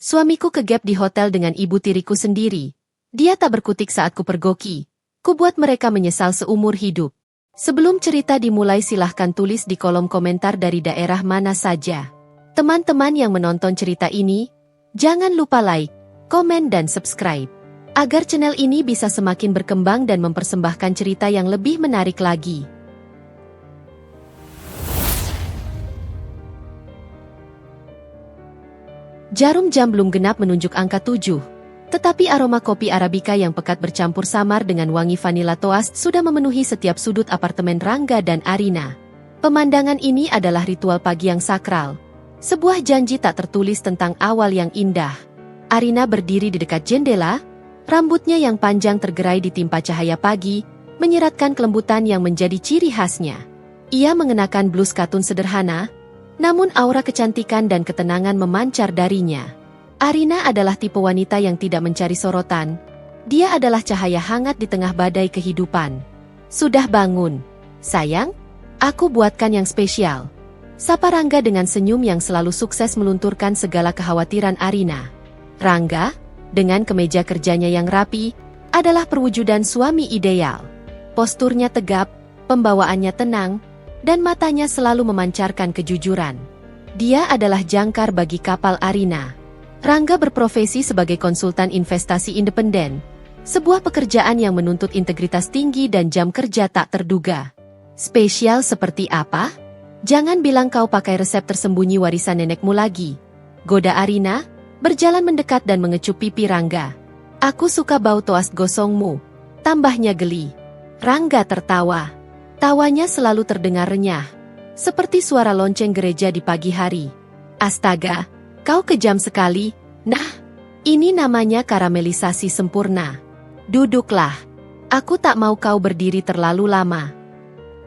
Suamiku kegap di hotel dengan ibu tiriku sendiri. Dia tak berkutik saat kupergoki. Kubuat mereka menyesal seumur hidup. Sebelum cerita dimulai silahkan tulis di kolom komentar dari daerah mana saja. Teman-teman yang menonton cerita ini, jangan lupa like, komen dan subscribe. Agar channel ini bisa semakin berkembang dan mempersembahkan cerita yang lebih menarik lagi. Jarum jam belum genap menunjuk angka 7. Tetapi aroma kopi Arabica yang pekat bercampur samar dengan wangi vanila toast sudah memenuhi setiap sudut apartemen Rangga dan Arina. Pemandangan ini adalah ritual pagi yang sakral. Sebuah janji tak tertulis tentang awal yang indah. Arina berdiri di dekat jendela. Rambutnya yang panjang tergerai ditimpa cahaya pagi, menyiratkan kelembutan yang menjadi ciri khasnya. Ia mengenakan blus katun sederhana, namun aura kecantikan dan ketenangan memancar darinya. Arina adalah tipe wanita yang tidak mencari sorotan. Dia adalah cahaya hangat di tengah badai kehidupan. Sudah bangun, sayang? Aku buatkan yang spesial. Sapa Rangga dengan senyum yang selalu sukses melunturkan segala kekhawatiran Arina. Rangga, dengan kemeja kerjanya yang rapi, adalah perwujudan suami ideal. Posturnya tegap, pembawaannya tenang, dan matanya selalu memancarkan kejujuran. Dia adalah jangkar bagi kapal Arina. Rangga berprofesi sebagai konsultan investasi independen, sebuah pekerjaan yang menuntut integritas tinggi dan jam kerja tak terduga. Spesial seperti apa? Jangan bilang kau pakai resep tersembunyi warisan nenekmu lagi. Goda Arina, berjalan mendekat dan mengecup pipi Rangga. Aku suka bau toast gosongmu, tambahnya geli. Rangga tertawa. Tawanya selalu terdengar renyah, seperti suara lonceng gereja di pagi hari. Astaga, kau kejam sekali. Nah, ini namanya karamelisasi sempurna. Duduklah. Aku tak mau kau berdiri terlalu lama.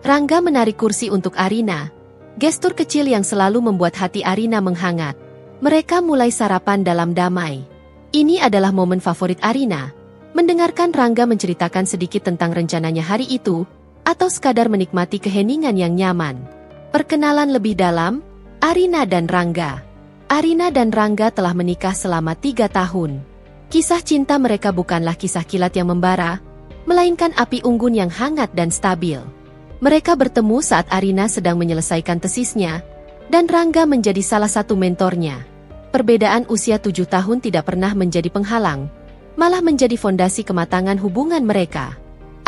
Rangga menarik kursi untuk Arina. Gestur kecil yang selalu membuat hati Arina menghangat. Mereka mulai sarapan dalam damai. Ini adalah momen favorit Arina. Mendengarkan Rangga menceritakan sedikit tentang rencananya hari itu, atau sekadar menikmati keheningan yang nyaman. Perkenalan lebih dalam, Arina dan Rangga. Arina dan Rangga telah menikah selama 3 tahun. Kisah cinta mereka bukanlah kisah kilat yang membara, melainkan api unggun yang hangat dan stabil. Mereka bertemu saat Arina sedang menyelesaikan tesisnya, dan Rangga menjadi salah satu mentornya. Perbedaan usia 7 tahun tidak pernah menjadi penghalang, malah menjadi fondasi kematangan hubungan mereka.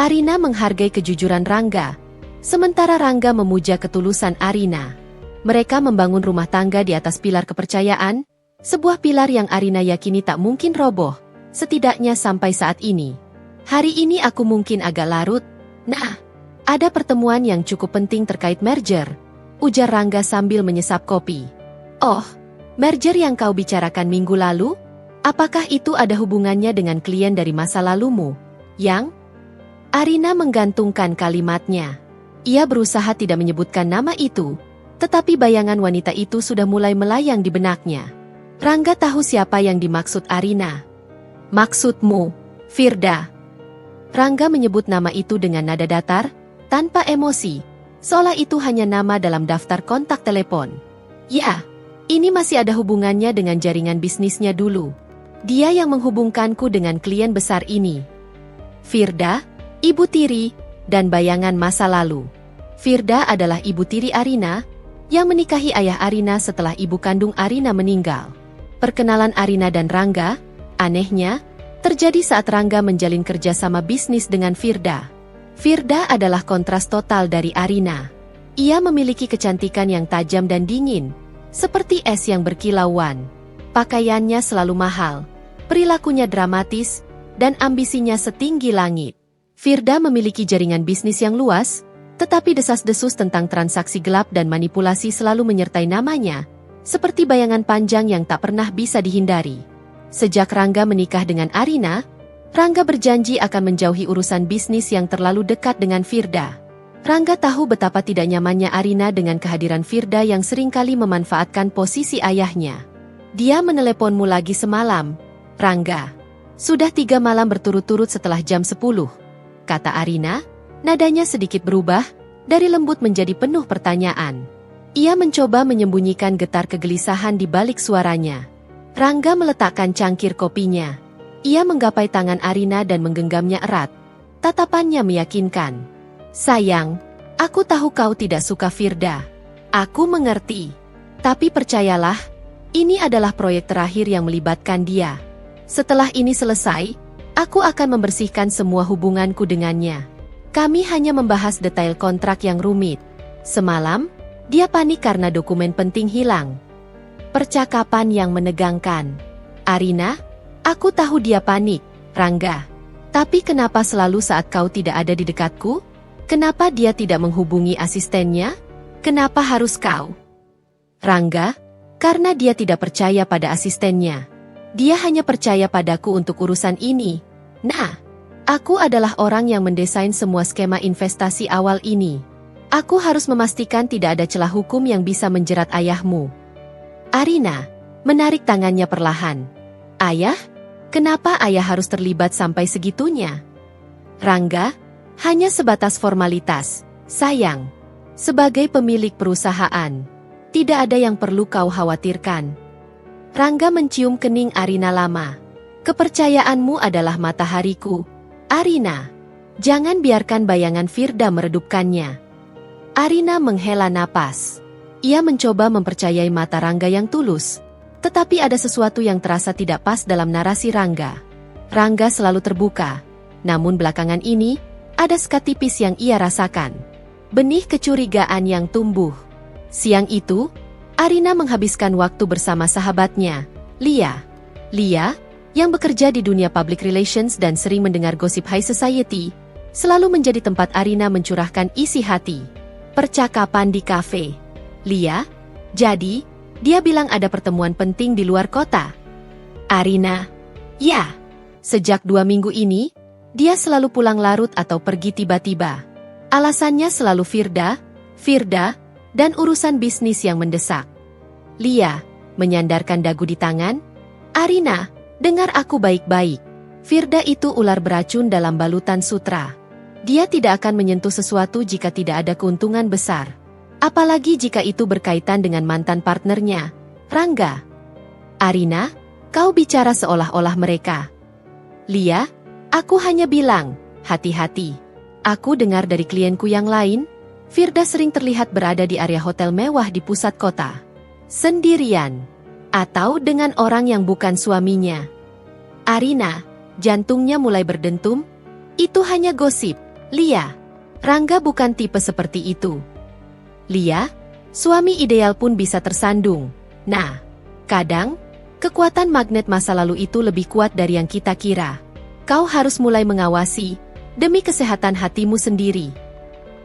Arina menghargai kejujuran Rangga, sementara Rangga memuja ketulusan Arina. Mereka membangun rumah tangga di atas pilar kepercayaan, sebuah pilar yang Arina yakini tak mungkin roboh, setidaknya sampai saat ini. Hari ini aku mungkin agak larut. Nah, ada pertemuan yang cukup penting terkait merger, ujar Rangga sambil menyesap kopi. Oh, merger yang kau bicarakan minggu lalu? Apakah itu ada hubungannya dengan klien dari masa lalumu? Yang? Arina menggantungkan kalimatnya. Ia berusaha tidak menyebutkan nama itu, tetapi bayangan wanita itu sudah mulai melayang di benaknya. Rangga tahu siapa yang dimaksud Arina. Maksudmu, Firda. Rangga menyebut nama itu dengan nada datar, tanpa emosi. Seolah itu hanya nama dalam daftar kontak telepon. Ya, ini masih ada hubungannya dengan jaringan bisnisnya dulu. Dia yang menghubungkanku dengan klien besar ini. Firda, ibu tiri, dan bayangan masa lalu. Firda adalah ibu tiri Arina, yang menikahi ayah Arina setelah ibu kandung Arina meninggal. Perkenalan Arina dan Rangga, anehnya, terjadi saat Rangga menjalin kerjasama bisnis dengan Firda. Firda adalah kontras total dari Arina. Ia memiliki kecantikan yang tajam dan dingin, seperti es yang berkilauan. Pakaiannya selalu mahal, perilakunya dramatis, dan ambisinya setinggi langit. Firda memiliki jaringan bisnis yang luas, tetapi desas-desus tentang transaksi gelap dan manipulasi selalu menyertai namanya, seperti bayangan panjang yang tak pernah bisa dihindari. Sejak Rangga menikah dengan Arina, Rangga berjanji akan menjauhi urusan bisnis yang terlalu dekat dengan Firda. Rangga tahu betapa tidak nyamannya Arina dengan kehadiran Firda yang seringkali memanfaatkan posisi ayahnya. Dia meneleponmu lagi semalam, Rangga. Sudah 3 malam berturut-turut setelah jam 10, kata Arina, nadanya sedikit berubah, dari lembut menjadi penuh pertanyaan. Ia mencoba menyembunyikan getar kegelisahan di balik suaranya. Rangga meletakkan cangkir kopinya. Ia menggapai tangan Arina dan menggenggamnya erat. Tatapannya meyakinkan. Sayang, aku tahu kau tidak suka Firda. Aku mengerti. Tapi percayalah, ini adalah proyek terakhir yang melibatkan dia. Setelah ini selesai, aku akan membersihkan semua hubunganku dengannya. Kami hanya membahas detail kontrak yang rumit. Semalam, dia panik karena dokumen penting hilang. Percakapan yang menegangkan. Arina, aku tahu dia panik, Rangga. Tapi kenapa selalu saat kau tidak ada di dekatku? Kenapa dia tidak menghubungi asistennya? Kenapa harus kau? Rangga, karena dia tidak percaya pada asistennya. Dia hanya percaya padaku untuk urusan ini. Nah, aku adalah orang yang mendesain semua skema investasi awal ini. Aku harus memastikan tidak ada celah hukum yang bisa menjerat ayahmu. Arina menarik tangannya perlahan. Ayah? Kenapa ayah harus terlibat sampai segitunya? Rangga, hanya sebatas formalitas, sayang. Sebagai pemilik perusahaan, tidak ada yang perlu kau khawatirkan. Rangga mencium kening Arina lama. Kepercayaanmu adalah matahariku. Arina, jangan biarkan bayangan Firda meredupkannya. Arina menghela napas. Ia mencoba mempercayai mata Rangga yang tulus. Tetapi ada sesuatu yang terasa tidak pas dalam narasi Rangga. Rangga selalu terbuka. Namun belakangan ini, ada sekat tipis yang ia rasakan. Benih kecurigaan yang tumbuh. Siang itu, Arina menghabiskan waktu bersama sahabatnya, Lia. Lia, yang bekerja di dunia public relations dan sering mendengar gosip high society, selalu menjadi tempat Arina mencurahkan isi hati. Percakapan di kafe. Lia, jadi, dia bilang ada pertemuan penting di luar kota. Arina, ya. Sejak 2 minggu ini, dia selalu pulang larut atau pergi tiba-tiba. Alasannya selalu Firda, dan urusan bisnis yang mendesak. Lia menyandarkan dagu di tangan. Arina, dengar aku baik-baik. Firda itu ular beracun dalam balutan sutra. Dia tidak akan menyentuh sesuatu jika tidak ada keuntungan besar. Apalagi jika itu berkaitan dengan mantan partnernya, Rangga. Arina, kau bicara seolah-olah mereka. Lia, aku hanya bilang, hati-hati. Aku dengar dari klienku yang lain, Firda sering terlihat berada di area hotel mewah di pusat kota. Sendirian. Atau dengan orang yang bukan suaminya. Arina, jantungnya mulai berdentum. Itu hanya gosip, Lia. Rangga bukan tipe seperti itu. Lia, suami ideal pun bisa tersandung. Nah, kadang, kekuatan magnet masa lalu itu lebih kuat dari yang kita kira. Kau harus mulai mengawasi, demi kesehatan hatimu sendiri.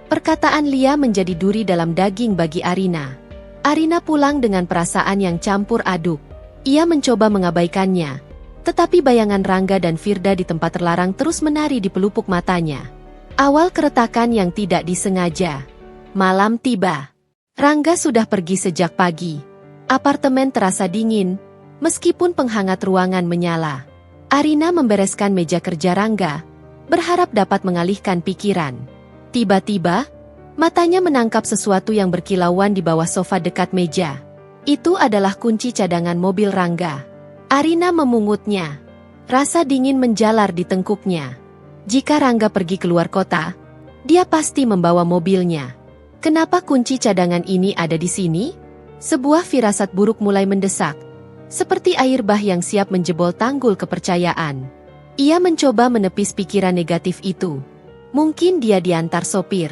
Perkataan Lia menjadi duri dalam daging bagi Arina. Arina pulang dengan perasaan yang campur aduk. Ia mencoba mengabaikannya. Tetapi bayangan Rangga dan Firda di tempat terlarang terus menari di pelupuk matanya. Awal keretakan yang tidak disengaja. Malam tiba. Rangga sudah pergi sejak pagi. Apartemen terasa dingin, meskipun penghangat ruangan menyala. Arina membereskan meja kerja Rangga, berharap dapat mengalihkan pikiran. Tiba-tiba, matanya menangkap sesuatu yang berkilauan di bawah sofa dekat meja. Itu adalah kunci cadangan mobil Rangga. Arina memungutnya. Rasa dingin menjalar di tengkuknya. Jika Rangga pergi keluar kota, dia pasti membawa mobilnya. Kenapa kunci cadangan ini ada di sini? Sebuah firasat buruk mulai mendesak. Seperti air bah yang siap menjebol tanggul kepercayaan. Ia mencoba menepis pikiran negatif itu. Mungkin dia diantar sopir.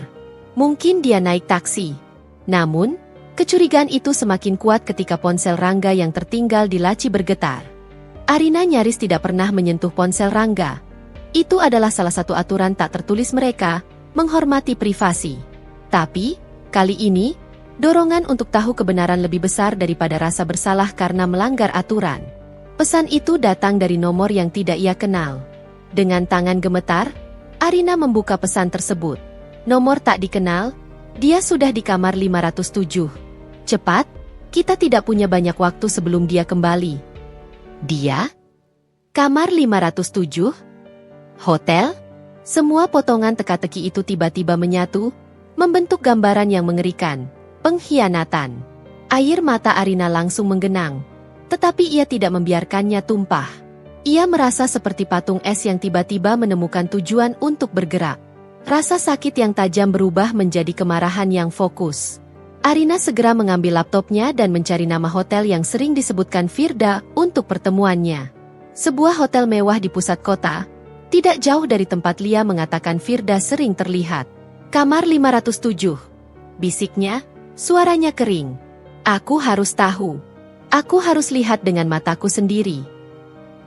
Mungkin dia naik taksi. Namun, kecurigaan itu semakin kuat ketika ponsel Rangga yang tertinggal di laci bergetar. Arina nyaris tidak pernah menyentuh ponsel Rangga. Itu adalah salah satu aturan tak tertulis mereka, menghormati privasi. Tapi, kali ini, dorongan untuk tahu kebenaran lebih besar daripada rasa bersalah karena melanggar aturan. Pesan itu datang dari nomor yang tidak ia kenal. Dengan tangan gemetar, Arina membuka pesan tersebut. Nomor tak dikenal, dia sudah di kamar 507. Cepat, kita tidak punya banyak waktu sebelum dia kembali. Dia? Kamar 507? Hotel? Semua potongan teka-teki itu tiba-tiba menyatu, membentuk gambaran yang mengerikan. Pengkhianatan. Air mata Arina langsung menggenang. Tetapi ia tidak membiarkannya tumpah. Ia merasa seperti patung es yang tiba-tiba menemukan tujuan untuk bergerak. Rasa sakit yang tajam berubah menjadi kemarahan yang fokus. Arina segera mengambil laptopnya dan mencari nama hotel yang sering disebutkan Firda untuk pertemuannya. Sebuah hotel mewah di pusat kota, tidak jauh dari tempat Lia mengatakan Firda sering terlihat. Kamar 507. Bisiknya, suaranya kering. Aku harus tahu. Aku harus lihat dengan mataku sendiri.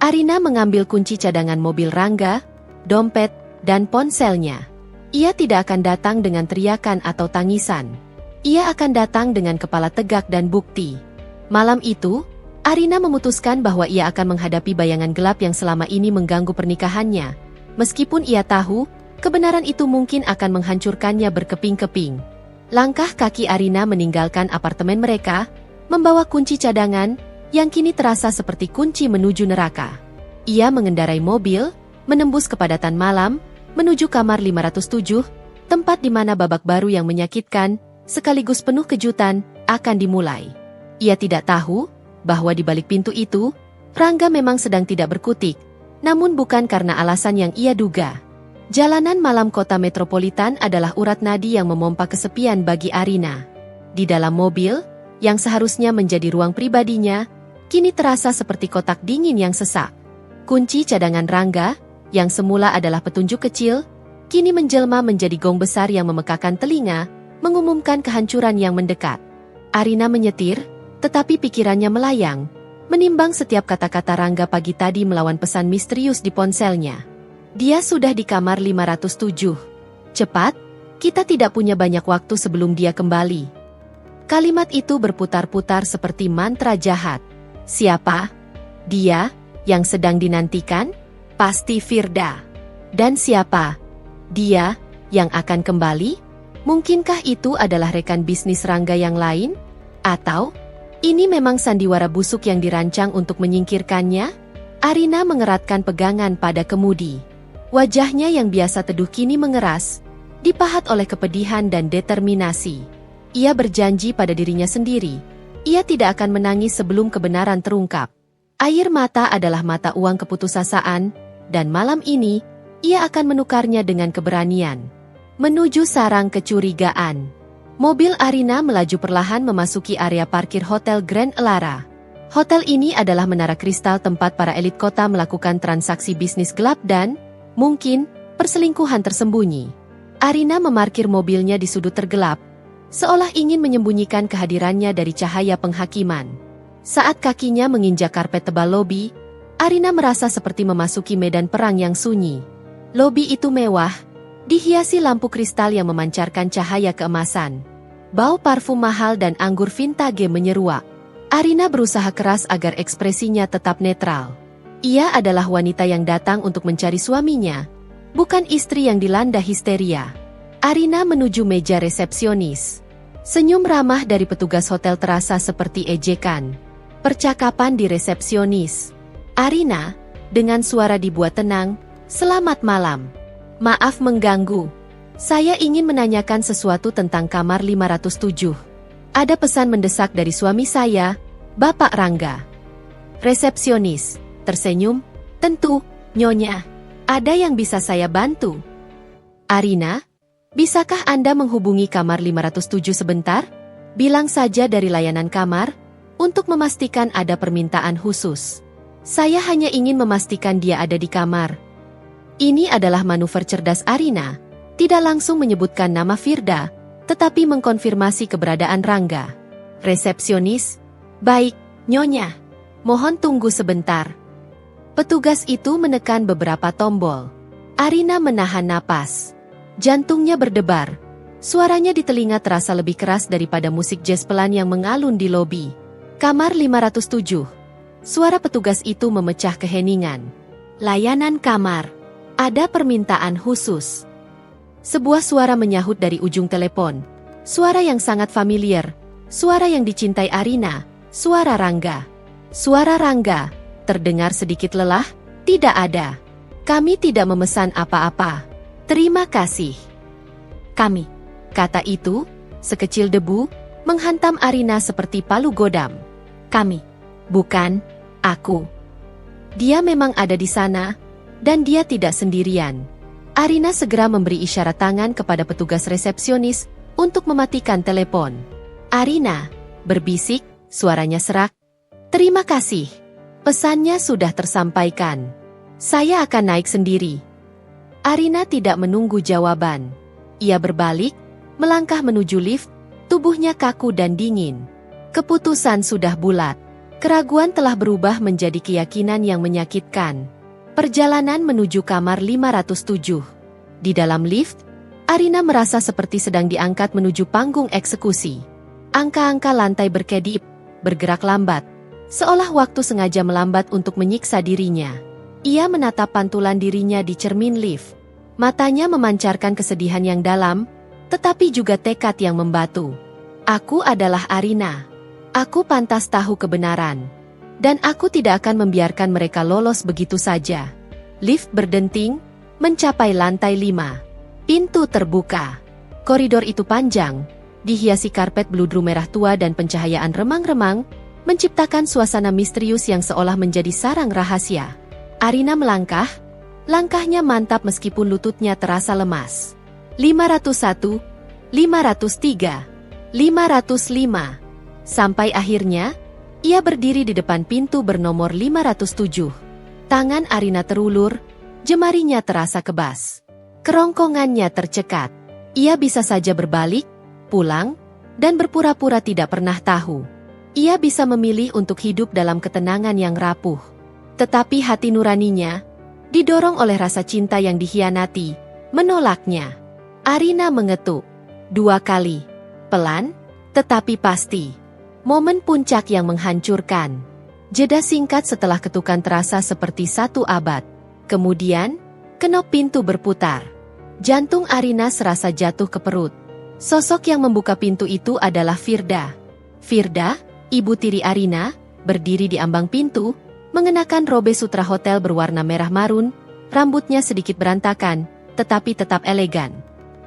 Arina mengambil kunci cadangan mobil Rangga, dompet, dan ponselnya. Ia tidak akan datang dengan teriakan atau tangisan. Ia akan datang dengan kepala tegak dan bukti. Malam itu, Arina memutuskan bahwa ia akan menghadapi bayangan gelap yang selama ini mengganggu pernikahannya. Meskipun ia tahu, kebenaran itu mungkin akan menghancurkannya berkeping-keping. Langkah kaki Arina meninggalkan apartemen mereka, membawa kunci cadangan, yang kini terasa seperti kunci menuju neraka. Ia mengendarai mobil, menembus kepadatan malam, menuju kamar 507, tempat di mana babak baru yang menyakitkan, sekaligus penuh kejutan, akan dimulai. Ia tidak tahu bahwa di balik pintu itu, Rangga memang sedang tidak berkutik, namun bukan karena alasan yang ia duga. Jalanan malam kota metropolitan adalah urat nadi yang memompa kesepian bagi Arina. Di dalam mobil, yang seharusnya menjadi ruang pribadinya, kini terasa seperti kotak dingin yang sesak. Kunci cadangan Rangga, yang semula adalah petunjuk kecil, kini menjelma menjadi gong besar yang memekakan telinga, mengumumkan kehancuran yang mendekat. Arina menyetir, tetapi pikirannya melayang, menimbang setiap kata-kata Rangga pagi tadi melawan pesan misterius di ponselnya. Dia sudah di kamar 507. Cepat, kita tidak punya banyak waktu sebelum dia kembali. Kalimat itu berputar-putar seperti mantra jahat. Siapa? Dia, yang sedang dinantikan? Pasti Firda. Dan siapa? Dia, yang akan kembali? Mungkinkah itu adalah rekan bisnis Rangga yang lain? Atau, ini memang sandiwara busuk yang dirancang untuk menyingkirkannya? Arina mengeratkan pegangan pada kemudi. Wajahnya yang biasa teduh kini mengeras, dipahat oleh kepedihan dan determinasi. Ia berjanji pada dirinya sendiri, ia tidak akan menangis sebelum kebenaran terungkap. Air mata adalah mata uang keputusasaan, dan malam ini, ia akan menukarnya dengan keberanian. Menuju sarang kecurigaan. Mobil Arina melaju perlahan memasuki area parkir Hotel Grand Elara. Hotel ini adalah menara kristal tempat para elit kota melakukan transaksi bisnis gelap dan, mungkin, perselingkuhan tersembunyi. Arina memarkir mobilnya di sudut tergelap, seolah ingin menyembunyikan kehadirannya dari cahaya penghakiman. Saat kakinya menginjak karpet tebal lobi, Arina merasa seperti memasuki medan perang yang sunyi. Lobi itu mewah, dihiasi lampu kristal yang memancarkan cahaya keemasan. Bau parfum mahal dan anggur vintage menyeruak. Arina berusaha keras agar ekspresinya tetap netral. Ia adalah wanita yang datang untuk mencari suaminya, bukan istri yang dilanda histeria. Arina menuju meja resepsionis. Senyum ramah dari petugas hotel terasa seperti ejekan. Percakapan di resepsionis. Arina, dengan suara dibuat tenang, "Selamat malam. Maaf mengganggu. Saya ingin menanyakan sesuatu tentang kamar 507. Ada pesan mendesak dari suami saya, Bapak Rangga." Resepsionis tersenyum, "Tentu, Nyonya. Ada yang bisa saya bantu?" "Arina, bisakah Anda menghubungi kamar 507 sebentar? Bilang saja dari layanan kamar, untuk memastikan ada permintaan khusus. Saya hanya ingin memastikan dia ada di kamar." Ini adalah manuver cerdas Arina, tidak langsung menyebutkan nama Firda, tetapi mengkonfirmasi keberadaan Rangga. Resepsionis, "Baik, Nyonya. Mohon tunggu sebentar." Petugas itu menekan beberapa tombol. Arina menahan napas. Jantungnya berdebar. Suaranya di telinga terasa lebih keras daripada musik jazz pelan yang mengalun di lobi. Kamar 507. Suara petugas itu memecah keheningan. "Layanan kamar. Ada permintaan khusus." Sebuah suara menyahut dari ujung telepon. Suara yang sangat familiar. Suara yang dicintai Arina. Suara Rangga. Suara Rangga. Terdengar sedikit lelah. "Tidak ada. Kami tidak memesan apa-apa. Terima kasih." "Kami," kata itu, sekecil debu, menghantam Arina seperti palu godam. "Kami. Bukan, aku. Dia memang ada di sana, dan dia tidak sendirian. Arina segera memberi isyarat tangan kepada petugas resepsionis untuk mematikan telepon. Arina, berbisik, suaranya serak. Terima kasih. Pesannya sudah tersampaikan. Saya akan naik sendiri. Arina tidak menunggu jawaban. Ia berbalik, melangkah menuju lift, tubuhnya kaku dan dingin. Keputusan sudah bulat. Keraguan telah berubah menjadi keyakinan yang menyakitkan. Perjalanan menuju kamar 507. Di dalam lift, Arina merasa seperti sedang diangkat menuju panggung eksekusi. Angka-angka lantai berkedip, bergerak lambat, seolah waktu sengaja melambat untuk menyiksa dirinya. Ia menatap pantulan dirinya di cermin lift. Matanya memancarkan kesedihan yang dalam, tetapi juga tekad yang membatu. Aku adalah Arina. Aku pantas tahu kebenaran. Dan aku tidak akan membiarkan mereka lolos begitu saja. Lift berdenting, mencapai lantai 5. Pintu terbuka. Koridor itu panjang, dihiasi karpet bludru merah tua dan pencahayaan remang-remang, menciptakan suasana misterius yang seolah menjadi sarang rahasia. Arina melangkah, langkahnya mantap meskipun lututnya terasa lemas. 501, 503, 505. Sampai akhirnya, ia berdiri di depan pintu bernomor 507. Tangan Arina terulur, jemarinya terasa kebas. Kerongkongannya tercekat. Ia bisa saja berbalik, pulang, dan berpura-pura tidak pernah tahu. Ia bisa memilih untuk hidup dalam ketenangan yang rapuh. Tetapi hati nuraninya, didorong oleh rasa cinta yang dikhianati, menolaknya. Arina mengetuk 2 kali. Pelan, tetapi pasti. Momen puncak yang menghancurkan. Jeda singkat setelah ketukan terasa seperti 1 abad. Kemudian, kenop pintu berputar. Jantung Arina serasa jatuh ke perut. Sosok yang membuka pintu itu adalah Firda. Firda, ibu tiri Arina, berdiri di ambang pintu, mengenakan robe sutra hotel berwarna merah marun, rambutnya sedikit berantakan, tetapi tetap elegan.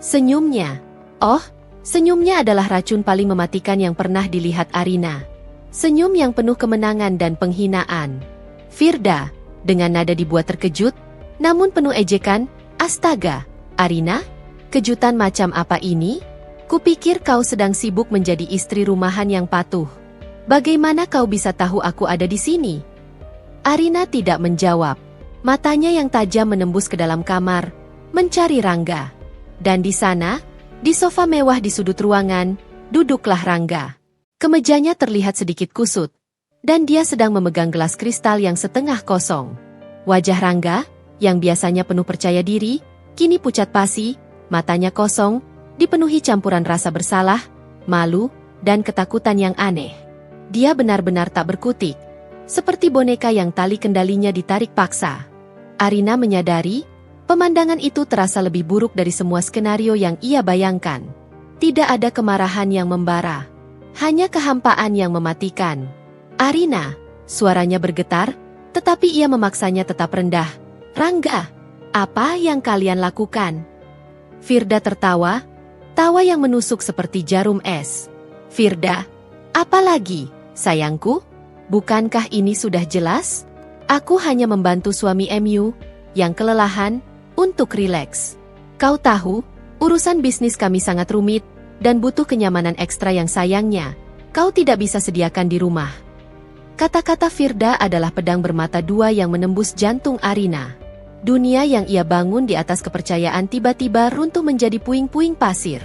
Senyumnya. Senyumnya adalah racun paling mematikan yang pernah dilihat Arina. Senyum yang penuh kemenangan dan penghinaan. Firda, dengan nada dibuat terkejut, namun penuh ejekan, astaga, Arina, kejutan macam apa ini? Kupikir kau sedang sibuk menjadi istri rumahan yang patuh. Bagaimana kau bisa tahu aku ada di sini? Arina tidak menjawab. Matanya yang tajam menembus ke dalam kamar, mencari Rangga. Dan di sana, di sofa mewah di sudut ruangan, duduklah Rangga. Kemejanya terlihat sedikit kusut, dan dia sedang memegang gelas kristal yang setengah kosong. Wajah Rangga, yang biasanya penuh percaya diri, kini pucat pasi, matanya kosong, dipenuhi campuran rasa bersalah, malu, dan ketakutan yang aneh. Dia benar-benar tak berkutik, seperti boneka yang tali kendalinya ditarik paksa. Arina menyadari, pemandangan itu terasa lebih buruk dari semua skenario yang ia bayangkan. Tidak ada kemarahan yang membara, hanya kehampaan yang mematikan. Arina, suaranya bergetar, tetapi ia memaksanya tetap rendah. Rangga, apa yang kalian lakukan? Firda tertawa, tawa yang menusuk seperti jarum es. Firda, apa lagi, sayangku? Bukankah ini sudah jelas? Aku hanya membantu suami MU, yang kelelahan, untuk rileks. Kau tahu, urusan bisnis kami sangat rumit, dan butuh kenyamanan ekstra yang sayangnya kau tidak bisa sediakan di rumah. Kata-kata Firda adalah pedang bermata 2 yang menembus jantung Arina. Dunia yang ia bangun di atas kepercayaan tiba-tiba runtuh menjadi puing-puing pasir.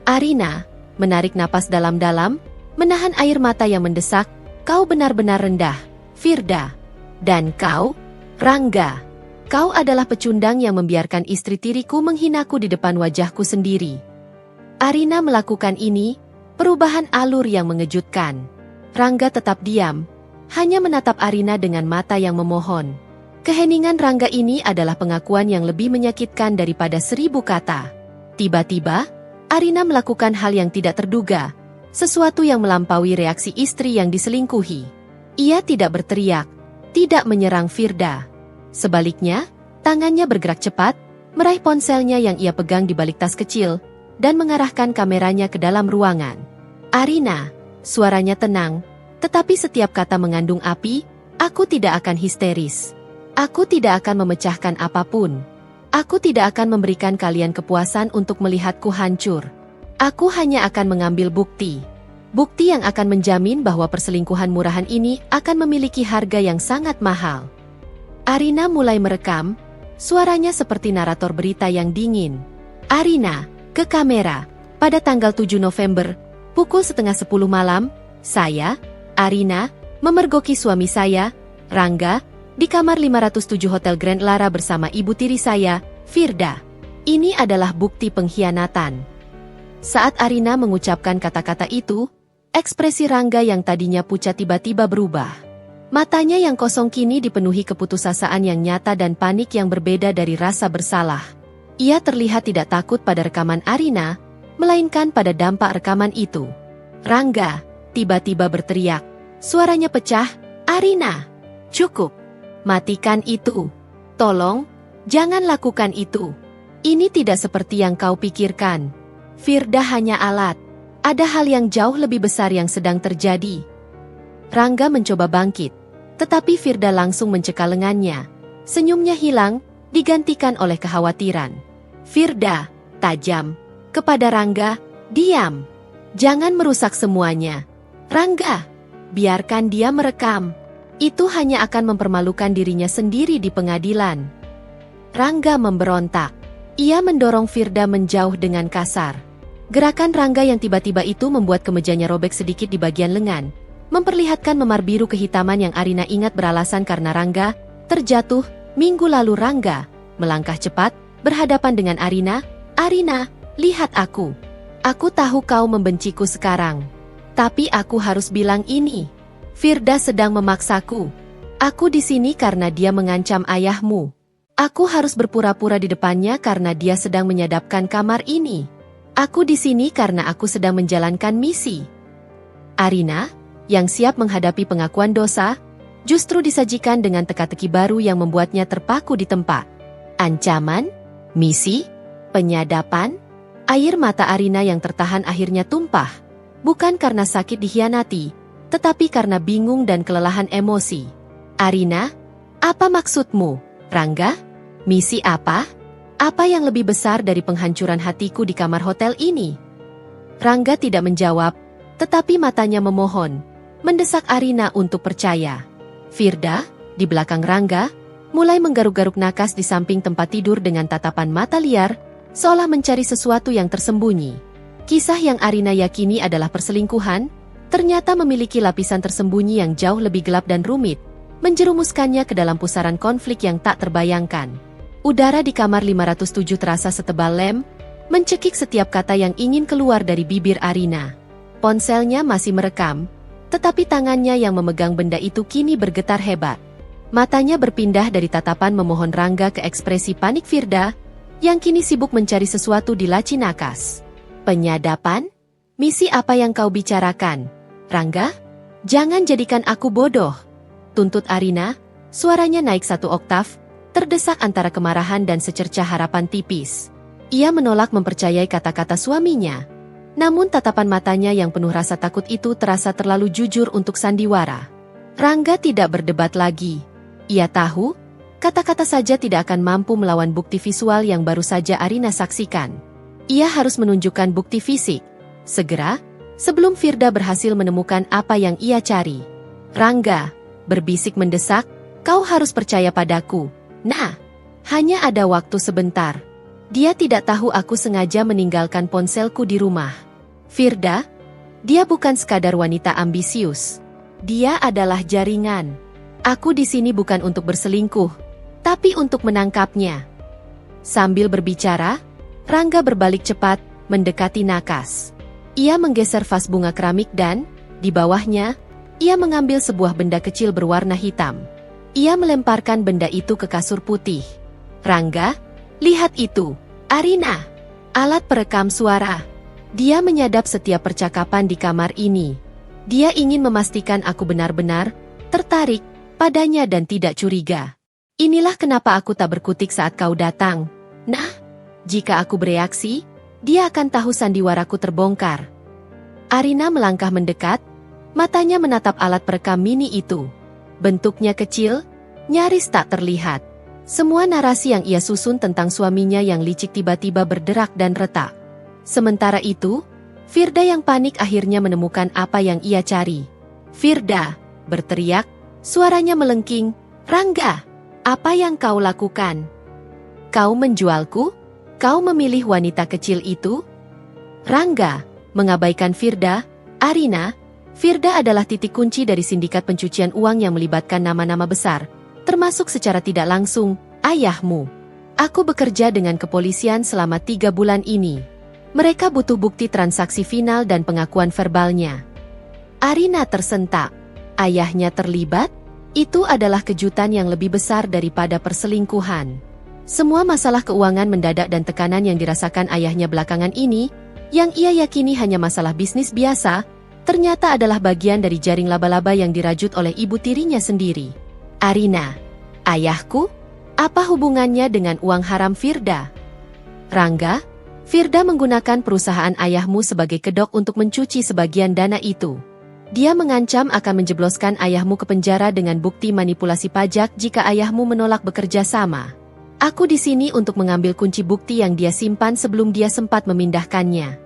Arina, menarik napas dalam-dalam, menahan air mata yang mendesak, kau benar-benar rendah, Firda. Dan kau, Rangga. Kau adalah pecundang yang membiarkan istri tiriku menghinaku di depan wajahku sendiri. Arina melakukan ini, perubahan alur yang mengejutkan. Rangga tetap diam, hanya menatap Arina dengan mata yang memohon. Keheningan Rangga ini adalah pengakuan yang lebih menyakitkan daripada 1000 kata. Tiba-tiba, Arina melakukan hal yang tidak terduga, sesuatu yang melampaui reaksi istri yang diselingkuhi. Ia tidak berteriak, tidak menyerang Firda. Sebaliknya, tangannya bergerak cepat, meraih ponselnya yang ia pegang di balik tas kecil, dan mengarahkan kameranya ke dalam ruangan. Arina, suaranya tenang, Tetapi setiap kata mengandung api, aku tidak akan histeris. Aku tidak akan memecahkan apapun. Aku tidak akan memberikan kalian kepuasan untuk melihatku hancur. Aku hanya akan mengambil bukti. Bukti yang akan menjamin bahwa perselingkuhan murahan ini akan memiliki harga yang sangat mahal. Arina mulai merekam, suaranya seperti narator berita yang dingin. Arina, ke kamera. Pada tanggal 7 November, pukul 9:30 malam, saya, Arina, memergoki suami saya, Rangga, di kamar 507 Hotel Grand Lara bersama ibu tiri saya, Firda. Ini adalah bukti pengkhianatan. Saat Arina mengucapkan kata-kata itu, ekspresi Rangga yang tadinya pucat tiba-tiba berubah. Matanya yang kosong kini dipenuhi keputusasaan yang nyata dan panik yang berbeda dari rasa bersalah. Ia terlihat tidak takut pada rekaman Arina, melainkan pada dampak rekaman itu. Rangga tiba-tiba berteriak. Suaranya pecah, "Arina, cukup. Matikan itu. Tolong, jangan lakukan itu. Ini tidak seperti yang kau pikirkan. Firda hanya alat. Ada hal yang jauh lebih besar yang sedang terjadi." Rangga mencoba bangkit, tetapi Firda langsung mencekal lengannya. Senyumnya hilang, digantikan oleh kekhawatiran. Firda, tajam, kepada Rangga, "Diam. Jangan merusak semuanya. Rangga, biarkan dia merekam. Itu hanya akan mempermalukan dirinya sendiri di pengadilan." Rangga memberontak. Ia mendorong Firda menjauh dengan kasar. Gerakan Rangga yang tiba-tiba itu membuat kemejanya robek sedikit di bagian lengan, memperlihatkan memar biru kehitaman yang Arina ingat beralasan karena Rangga terjatuh. Minggu lalu Rangga melangkah cepat, berhadapan dengan Arina. "Arina, lihat aku. Aku tahu kau membenciku sekarang. Tapi aku harus bilang ini. Firda sedang memaksaku. Aku di sini karena dia mengancam ayahmu. Aku harus berpura-pura di depannya karena dia sedang menyadapkan kamar ini. Aku di sini karena aku sedang menjalankan misi." Arina, yang siap menghadapi pengakuan dosa, justru disajikan dengan teka-teki baru yang membuatnya terpaku di tempat. Ancaman? Misi? Penyadapan? Air mata Arina yang tertahan akhirnya tumpah. Bukan karena sakit dikhianati, tetapi karena bingung dan kelelahan emosi. "Arina, apa maksudmu, Rangga? Misi apa? Apa yang lebih besar dari penghancuran hatiku di kamar hotel ini?" Rangga tidak menjawab, tetapi matanya memohon, mendesak Arina untuk percaya. Firda, di belakang Rangga, mulai menggaruk-garuk nakas di samping tempat tidur dengan tatapan mata liar, seolah mencari sesuatu yang tersembunyi. Kisah yang Arina yakini adalah perselingkuhan, ternyata memiliki lapisan tersembunyi yang jauh lebih gelap dan rumit, menjerumuskannya ke dalam pusaran konflik yang tak terbayangkan. Udara di kamar 507 terasa setebal lem, mencekik setiap kata yang ingin keluar dari bibir Arina. Ponselnya masih merekam, tetapi tangannya yang memegang benda itu kini bergetar hebat. Matanya berpindah dari tatapan memohon Rangga ke ekspresi panik Firda, yang kini sibuk mencari sesuatu di laci nakas. "Penyadapan? Misi apa yang kau bicarakan, Rangga? Jangan jadikan aku bodoh," tuntut Arina, suaranya naik 1 oktav, terdesak antara kemarahan dan secercah harapan tipis. Ia menolak mempercayai kata-kata suaminya. Namun tatapan matanya yang penuh rasa takut itu terasa terlalu jujur untuk sandiwara. Rangga tidak berdebat lagi. Ia tahu, kata-kata saja tidak akan mampu melawan bukti visual yang baru saja Arina saksikan. Ia harus menunjukkan bukti fisik, segera, sebelum Firda berhasil menemukan apa yang ia cari. "Rangga," berbisik mendesak, "kau harus percaya padaku. Nah, hanya ada waktu sebentar. Dia tidak tahu aku sengaja meninggalkan ponselku di rumah. Firda, dia bukan sekadar wanita ambisius. Dia adalah jaringan. Aku di sini bukan untuk berselingkuh, tapi untuk menangkapnya." Sambil berbicara, Rangga berbalik cepat, mendekati nakas. Ia menggeser vas bunga keramik dan, di bawahnya, ia mengambil sebuah benda kecil berwarna hitam. Ia melemparkan benda itu ke kasur putih. "Rangga, lihat itu, Arina. Alat perekam suara. Dia menyadap setiap percakapan di kamar ini. Dia ingin memastikan aku benar-benar tertarik padanya dan tidak curiga. Inilah kenapa aku tak berkutik saat kau datang. Nah, jika aku bereaksi, dia akan tahu sandiwaraku terbongkar." Arina melangkah mendekat, Matanya menatap alat perekam mini itu. Bentuknya kecil, nyaris tak terlihat. Semua narasi yang ia susun tentang suaminya yang licik tiba-tiba berderak dan retak. Sementara itu, Firda yang panik akhirnya menemukan apa yang ia cari. "Firda!" berteriak, suaranya melengking. "Rangga, apa yang kau lakukan? Kau menjualku? Kau memilih wanita kecil itu?" Rangga mengabaikan Firda. "Arina, Firda adalah titik kunci dari sindikat pencucian uang yang melibatkan nama-nama besar, termasuk secara tidak langsung, ayahmu. Aku bekerja dengan kepolisian selama 3 bulan ini. Mereka butuh bukti transaksi final dan pengakuan verbalnya." Arina tersentak. Ayahnya terlibat? Itu adalah kejutan yang lebih besar daripada perselingkuhan. Semua masalah keuangan mendadak dan tekanan yang dirasakan ayahnya belakangan ini, yang ia yakini hanya masalah bisnis biasa, ternyata adalah bagian dari jaring laba-laba yang dirajut oleh ibu tirinya sendiri. "Arina, ayahku? Apa hubungannya dengan uang haram Firda?" "Rangga, Firda menggunakan perusahaan ayahmu sebagai kedok untuk mencuci sebagian dana itu. Dia mengancam akan menjebloskan ayahmu ke penjara dengan bukti manipulasi pajak jika ayahmu menolak bekerja sama. Aku di sini untuk mengambil kunci bukti yang dia simpan sebelum dia sempat memindahkannya."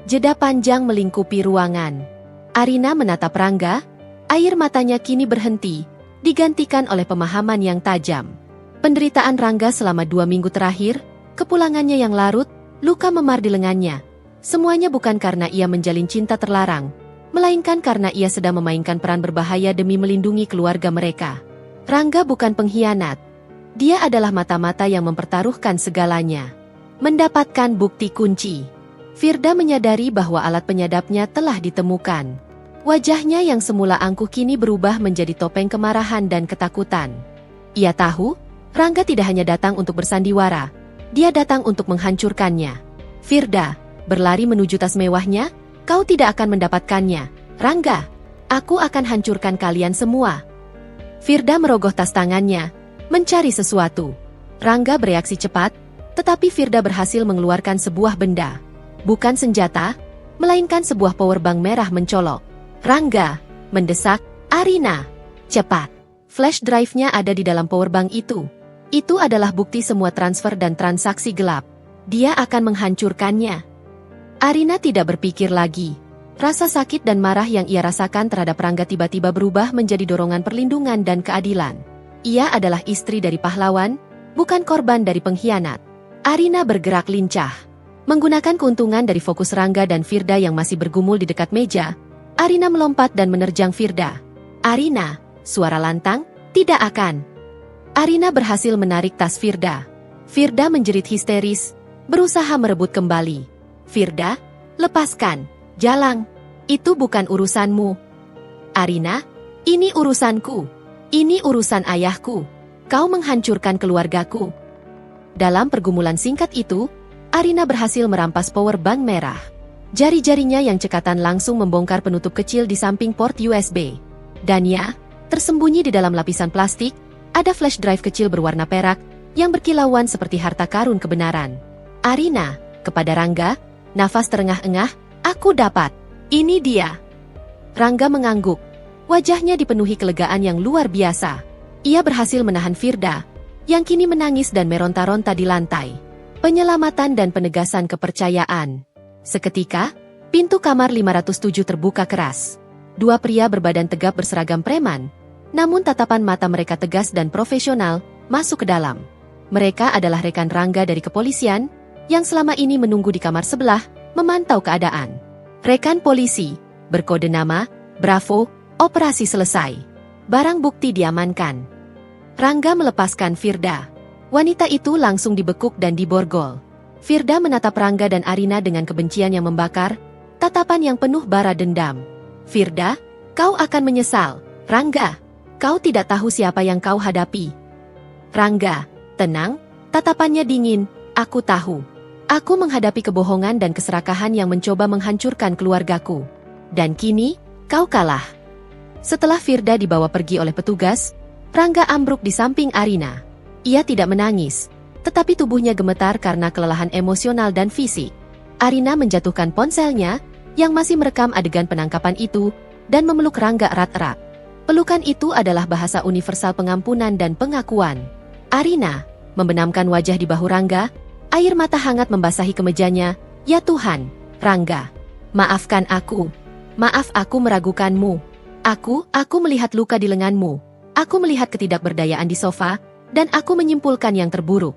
Jeda panjang melingkupi ruangan. Arina menatap Rangga, air matanya kini berhenti, digantikan oleh pemahaman yang tajam. Penderitaan Rangga selama 2 minggu terakhir, kepulangannya yang larut, luka memar di lengannya. Semuanya bukan karena ia menjalin cinta terlarang, melainkan karena ia sedang memainkan peran berbahaya demi melindungi keluarga mereka. Rangga bukan pengkhianat. Dia adalah mata-mata yang mempertaruhkan segalanya. Mendapatkan bukti kunci. Firda menyadari bahwa alat penyadapnya telah ditemukan. Wajahnya yang semula angkuh kini berubah menjadi topeng kemarahan dan ketakutan. Ia tahu, Rangga tidak hanya datang untuk bersandiwara, dia datang untuk menghancurkannya. "Firda, berlari menuju tas mewahnya, kau tidak akan mendapatkannya. Rangga, aku akan hancurkan kalian semua." Firda merogoh tas tangannya, mencari sesuatu. Rangga bereaksi cepat, tetapi Firda berhasil mengeluarkan sebuah benda. Bukan senjata, melainkan sebuah powerbank merah mencolok. "Rangga!" mendesak, "Arina! Cepat!" Flash drive-nya ada di dalam powerbank itu. Itu adalah bukti semua transfer dan transaksi gelap. Dia akan menghancurkannya. Arina tidak berpikir lagi. Rasa sakit dan marah yang ia rasakan terhadap Rangga tiba-tiba berubah menjadi dorongan perlindungan dan keadilan. Ia adalah istri dari pahlawan, bukan korban dari pengkhianat. Arina bergerak lincah. Menggunakan keuntungan dari fokus Rangga dan Firda yang masih bergumul di dekat meja, Arina melompat dan menerjang Firda. "Arina!" suara lantang, "tidak akan." Arina berhasil menarik tas Firda. Firda menjerit histeris, berusaha merebut kembali. "Firda, lepaskan, Jalang. Itu bukan urusanmu." "Arina, ini urusanku. Ini urusan ayahku. Kau menghancurkan keluargaku." Dalam pergumulan singkat itu, Arina berhasil merampas powerbank merah. Jari-jarinya yang cekatan langsung membongkar penutup kecil di samping port USB. Dan ya, tersembunyi di dalam lapisan plastik, ada flash drive kecil berwarna perak, yang berkilauan seperti harta karun kebenaran. "Arina," kepada Rangga, nafas terengah-engah, "aku dapat. Ini dia." Rangga mengangguk. Wajahnya dipenuhi kelegaan yang luar biasa. Ia berhasil menahan Firda, yang kini menangis dan meronta-ronta di lantai. Penyelamatan dan penegasan kepercayaan. Seketika, pintu kamar 507 terbuka keras. 2 pria berbadan tegap berseragam preman, namun tatapan mata mereka tegas dan profesional, masuk ke dalam. Mereka adalah rekan Rangga dari kepolisian, yang selama ini menunggu di kamar sebelah, memantau keadaan. "Rekan polisi, berkode nama, Bravo, operasi selesai. Barang bukti diamankan." Rangga melepaskan Firda. Wanita itu langsung dibekuk dan diborgol. Firda menatap Rangga dan Arina dengan kebencian yang membakar, tatapan yang penuh bara dendam. "Firda, kau akan menyesal. Rangga, kau tidak tahu siapa yang kau hadapi." "Rangga, tenang," tatapannya dingin, "aku tahu. Aku menghadapi kebohongan dan keserakahan yang mencoba menghancurkan keluargaku. Dan kini, kau kalah." Setelah Firda dibawa pergi oleh petugas, Rangga ambruk di samping Arina. Ia tidak menangis, tetapi tubuhnya gemetar karena kelelahan emosional dan fisik. Arina menjatuhkan ponselnya, yang masih merekam adegan penangkapan itu, dan memeluk Rangga erat-erat. Pelukan itu adalah bahasa universal pengampunan dan pengakuan. Arina membenamkan wajah di bahu Rangga, air mata hangat membasahi kemejanya. Ya Tuhan, Rangga, maafkan aku. Maaf aku meragukanmu. Aku melihat luka di lenganmu. Aku melihat ketidakberdayaan di sofa, dan aku menyimpulkan yang terburuk.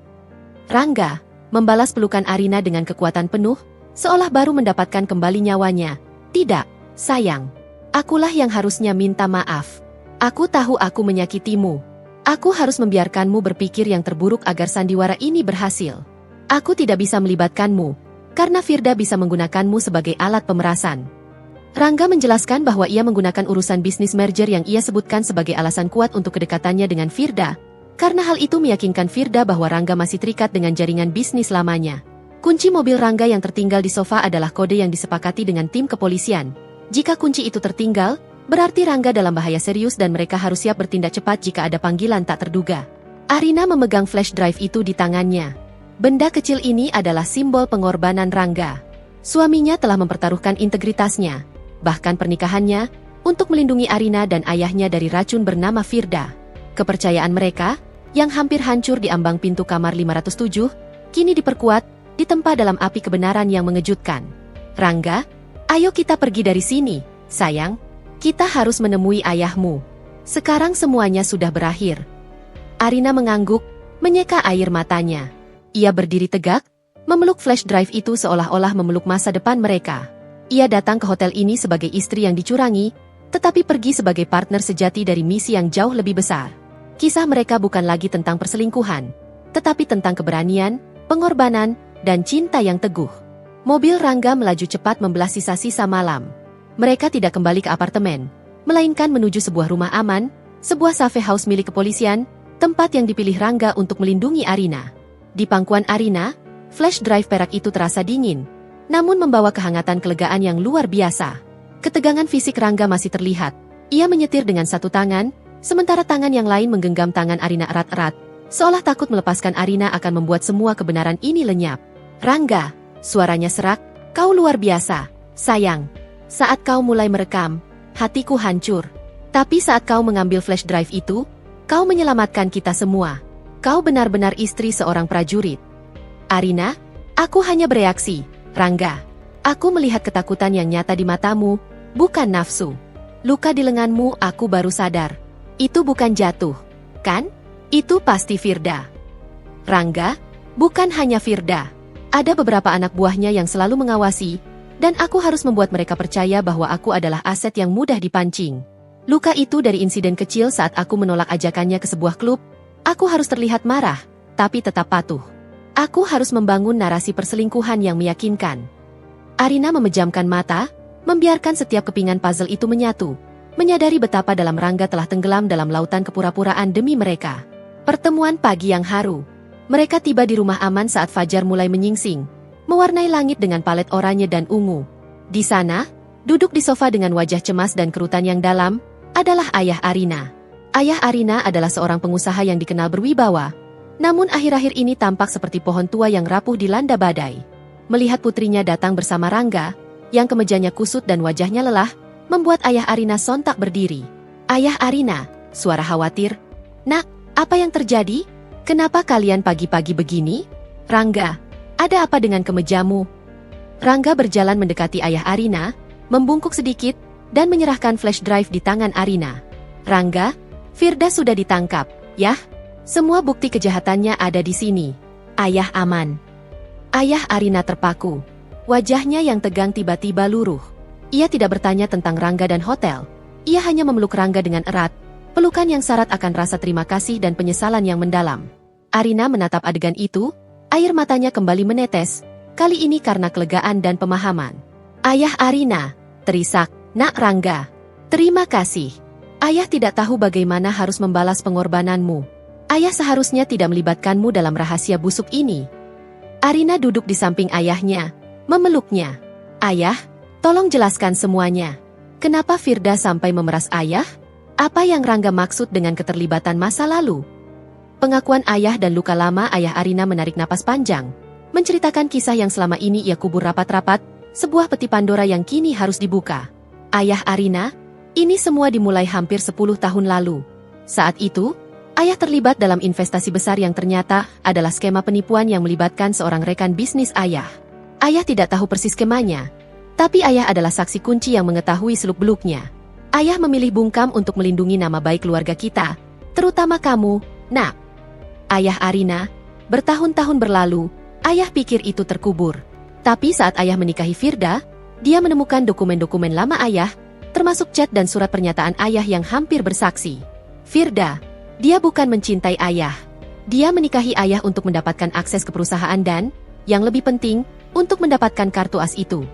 Rangga membalas pelukan Arina dengan kekuatan penuh, seolah baru mendapatkan kembali nyawanya. Tidak, sayang. Akulah yang harusnya minta maaf. Aku tahu aku menyakitimu. Aku harus membiarkanmu berpikir yang terburuk agar sandiwara ini berhasil. Aku tidak bisa melibatkanmu, karena Firda bisa menggunakanmu sebagai alat pemerasan. Rangga menjelaskan bahwa ia menggunakan urusan bisnis merger yang ia sebutkan sebagai alasan kuat untuk kedekatannya dengan Firda, karena hal itu meyakinkan Firda bahwa Rangga masih terikat dengan jaringan bisnis lamanya. Kunci mobil Rangga yang tertinggal di sofa adalah kode yang disepakati dengan tim kepolisian. Jika kunci itu tertinggal, berarti Rangga dalam bahaya serius dan mereka harus siap bertindak cepat jika ada panggilan tak terduga. Arina memegang flash drive itu di tangannya. Benda kecil ini adalah simbol pengorbanan Rangga. Suaminya telah mempertaruhkan integritasnya, bahkan pernikahannya, untuk melindungi Arina dan ayahnya dari racun bernama Firda. Kepercayaan mereka, yang hampir hancur di ambang pintu kamar 507, kini diperkuat, ditempa dalam api kebenaran yang mengejutkan. Rangga, ayo kita pergi dari sini, sayang. Kita harus menemui ayahmu. Sekarang semuanya sudah berakhir. Arina mengangguk, menyeka air matanya. Ia berdiri tegak, memeluk flash drive itu seolah-olah memeluk masa depan mereka. Ia datang ke hotel ini sebagai istri yang dicurangi, tetapi pergi sebagai partner sejati dari misi yang jauh lebih besar. Kisah mereka bukan lagi tentang perselingkuhan, tetapi tentang keberanian, pengorbanan, dan cinta yang teguh. Mobil Rangga melaju cepat membelah sisa-sisa malam. Mereka tidak kembali ke apartemen, melainkan menuju sebuah rumah aman, sebuah safe house milik kepolisian, tempat yang dipilih Rangga untuk melindungi Arina. Di pangkuan Arina, flash drive perak itu terasa dingin, namun membawa kehangatan kelegaan yang luar biasa. Ketegangan fisik Rangga masih terlihat. Ia menyetir dengan satu tangan, sementara tangan yang lain menggenggam tangan Arina erat-erat, seolah takut melepaskan Arina akan membuat semua kebenaran ini lenyap. Rangga, suaranya serak, kau luar biasa, sayang. Saat kau mulai merekam, hatiku hancur. Tapi saat kau mengambil flash drive itu, kau menyelamatkan kita semua. Kau benar-benar istri seorang prajurit. Arina, aku hanya bereaksi. Rangga, aku melihat ketakutan yang nyata di matamu, bukan nafsu. Luka di lenganmu aku baru sadar. Itu bukan jatuh, kan? Itu pasti Firda. Rangga, bukan hanya Firda. Ada beberapa anak buahnya yang selalu mengawasi, dan aku harus membuat mereka percaya bahwa aku adalah aset yang mudah dipancing. Luka itu dari insiden kecil saat aku menolak ajakannya ke sebuah klub. Aku harus terlihat marah, tapi tetap patuh. Aku harus membangun narasi perselingkuhan yang meyakinkan. Arina memejamkan mata, membiarkan setiap kepingan puzzle itu menyatu, menyadari betapa dalam Rangga telah tenggelam dalam lautan kepura-puraan demi mereka. Pertemuan pagi yang haru. Mereka tiba di rumah aman saat fajar mulai menyingsing, mewarnai langit dengan palet oranye dan ungu. Di sana, duduk di sofa dengan wajah cemas dan kerutan yang dalam, adalah ayah Arina. Ayah Arina adalah seorang pengusaha yang dikenal berwibawa, namun akhir-akhir ini tampak seperti pohon tua yang rapuh dilanda badai. Melihat putrinya datang bersama Rangga, yang kemejanya kusut dan wajahnya lelah, membuat ayah Arina sontak berdiri. Ayah Arina, suara khawatir. Nak, apa yang terjadi? Kenapa kalian pagi-pagi begini? Rangga, ada apa dengan kemejamu? Rangga berjalan mendekati ayah Arina, membungkuk sedikit, dan menyerahkan flash drive di tangan Arina. Rangga, Firda sudah ditangkap, ya? Semua bukti kejahatannya ada di sini. Ayah aman. Ayah Arina terpaku. Wajahnya yang tegang tiba-tiba luruh. Ia tidak bertanya tentang Rangga dan hotel. Ia hanya memeluk Rangga dengan erat, pelukan yang syarat akan rasa terima kasih dan penyesalan yang mendalam. Arina menatap adegan itu, air matanya kembali menetes, kali ini karena kelegaan dan pemahaman. Ayah Arina, terisak, Nak Rangga. Terima kasih. Ayah tidak tahu bagaimana harus membalas pengorbananmu. Ayah seharusnya tidak melibatkanmu dalam rahasia busuk ini. Arina duduk di samping ayahnya, memeluknya. Ayah, tolong jelaskan semuanya. Kenapa Firda sampai memeras ayah? Apa yang Rangga maksud dengan keterlibatan masa lalu? Pengakuan ayah dan luka lama ayah Arina menarik napas panjang, menceritakan kisah yang selama ini ia kubur rapat-rapat, sebuah peti Pandora yang kini harus dibuka. Ayah Arina, Ini semua dimulai hampir 10 tahun lalu. Saat itu, ayah terlibat dalam investasi besar yang ternyata adalah skema penipuan yang melibatkan seorang rekan bisnis ayah. Ayah tidak tahu persis skemanya, tapi ayah adalah saksi kunci yang mengetahui seluk-beluknya. Ayah memilih bungkam untuk melindungi nama baik keluarga kita, terutama kamu, Nak. Ayah Arina, bertahun-tahun berlalu, ayah pikir itu terkubur. Tapi saat ayah menikahi Firda, dia menemukan dokumen-dokumen lama ayah, termasuk chat dan surat pernyataan ayah yang hampir bersaksi. Firda, dia bukan mencintai ayah. Dia menikahi ayah untuk mendapatkan akses ke perusahaan dan, yang lebih penting, untuk mendapatkan kartu as itu.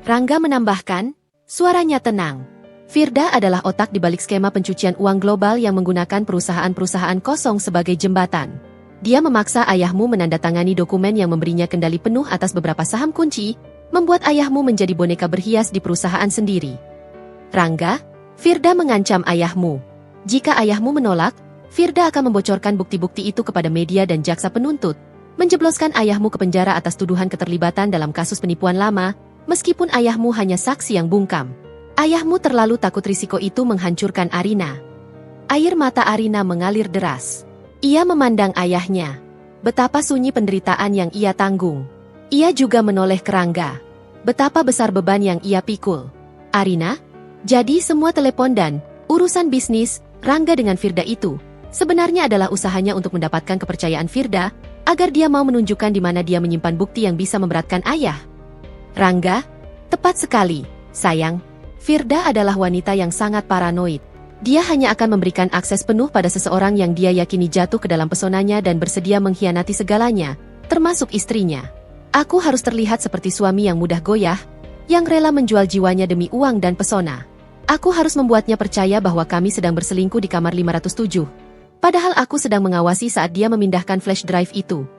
Rangga menambahkan, suaranya tenang. Firda adalah otak di balik skema pencucian uang global yang menggunakan perusahaan-perusahaan kosong sebagai jembatan. Dia memaksa ayahmu menandatangani dokumen yang memberinya kendali penuh atas beberapa saham kunci, membuat ayahmu menjadi boneka berhias di perusahaan sendiri. Rangga, Firda mengancam ayahmu. Jika ayahmu menolak, Firda akan membocorkan bukti-bukti itu kepada media dan jaksa penuntut, menjebloskan ayahmu ke penjara atas tuduhan keterlibatan dalam kasus penipuan lama, meskipun ayahmu hanya saksi yang bungkam. Ayahmu terlalu takut risiko itu menghancurkan Arina. Air mata Arina mengalir deras. Ia memandang ayahnya. Betapa sunyi penderitaan yang ia tanggung. Ia juga menoleh ke Rangga. Betapa besar beban yang ia pikul. Arina, jadi semua telepon dan urusan bisnis Rangga dengan Firda itu sebenarnya adalah usahanya untuk mendapatkan kepercayaan Firda agar dia mau menunjukkan di mana dia menyimpan bukti yang bisa memberatkan ayah. Rangga, tepat sekali, sayang. Firda adalah wanita yang sangat paranoid. Dia hanya akan memberikan akses penuh pada seseorang yang dia yakini jatuh ke dalam pesonanya dan bersedia mengkhianati segalanya, termasuk istrinya. Aku harus terlihat seperti suami yang mudah goyah, yang rela menjual jiwanya demi uang dan pesona. Aku harus membuatnya percaya bahwa kami sedang berselingkuh di kamar 507. Padahal aku sedang mengawasi saat dia memindahkan flash drive itu.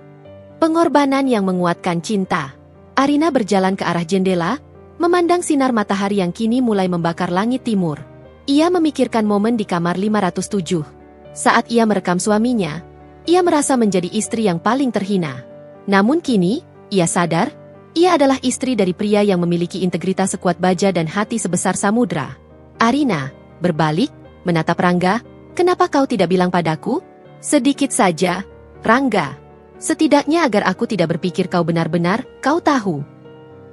Pengorbanan yang menguatkan cinta. Arina berjalan ke arah jendela, memandang sinar matahari yang kini mulai membakar langit timur. Ia memikirkan momen di kamar 507. Saat ia merekam suaminya, ia merasa menjadi istri yang paling terhina. Namun kini, ia sadar, ia adalah istri dari pria yang memiliki integritas sekuat baja dan hati sebesar samudra. Arina, berbalik, menatap Rangga, kenapa kau tidak bilang padaku? Sedikit saja, Rangga. Setidaknya agar aku tidak berpikir kau benar-benar, kau tahu.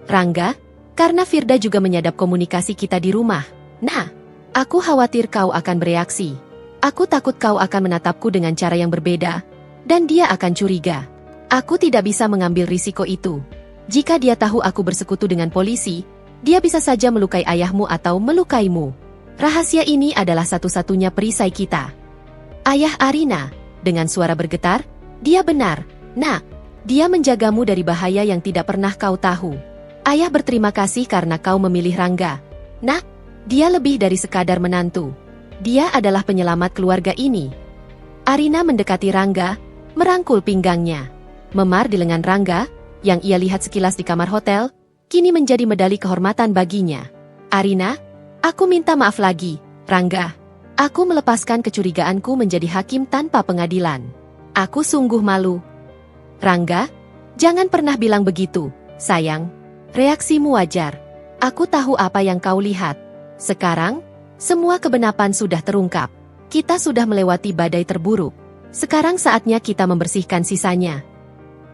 Rangga, karena Firda juga menyadap komunikasi kita di rumah. Nah, aku khawatir kau akan bereaksi. Aku takut kau akan menatapku dengan cara yang berbeda, dan dia akan curiga. Aku tidak bisa mengambil risiko itu. Jika dia tahu aku bersekutu dengan polisi, dia bisa saja melukai ayahmu atau melukaimu. Rahasia ini adalah satu-satunya perisai kita. Ayah Arina, dengan suara bergetar, dia benar, Nak. Dia menjagamu dari bahaya yang tidak pernah kau tahu. Ayah berterima kasih karena kau memilih Rangga. Nak, dia lebih dari sekadar menantu. Dia adalah penyelamat keluarga ini. Arina mendekati Rangga, merangkul pinggangnya. Memar di lengan Rangga, yang ia lihat sekilas di kamar hotel, kini menjadi medali kehormatan baginya. Arina, aku minta maaf lagi, Rangga. Aku melepaskan kecurigaanku menjadi hakim tanpa pengadilan. Aku sungguh malu. Rangga, jangan pernah bilang begitu, sayang. Reaksimu wajar. Aku tahu apa yang kau lihat. Sekarang, semua kebenaran sudah terungkap. Kita sudah melewati badai terburuk. Sekarang saatnya kita membersihkan sisanya.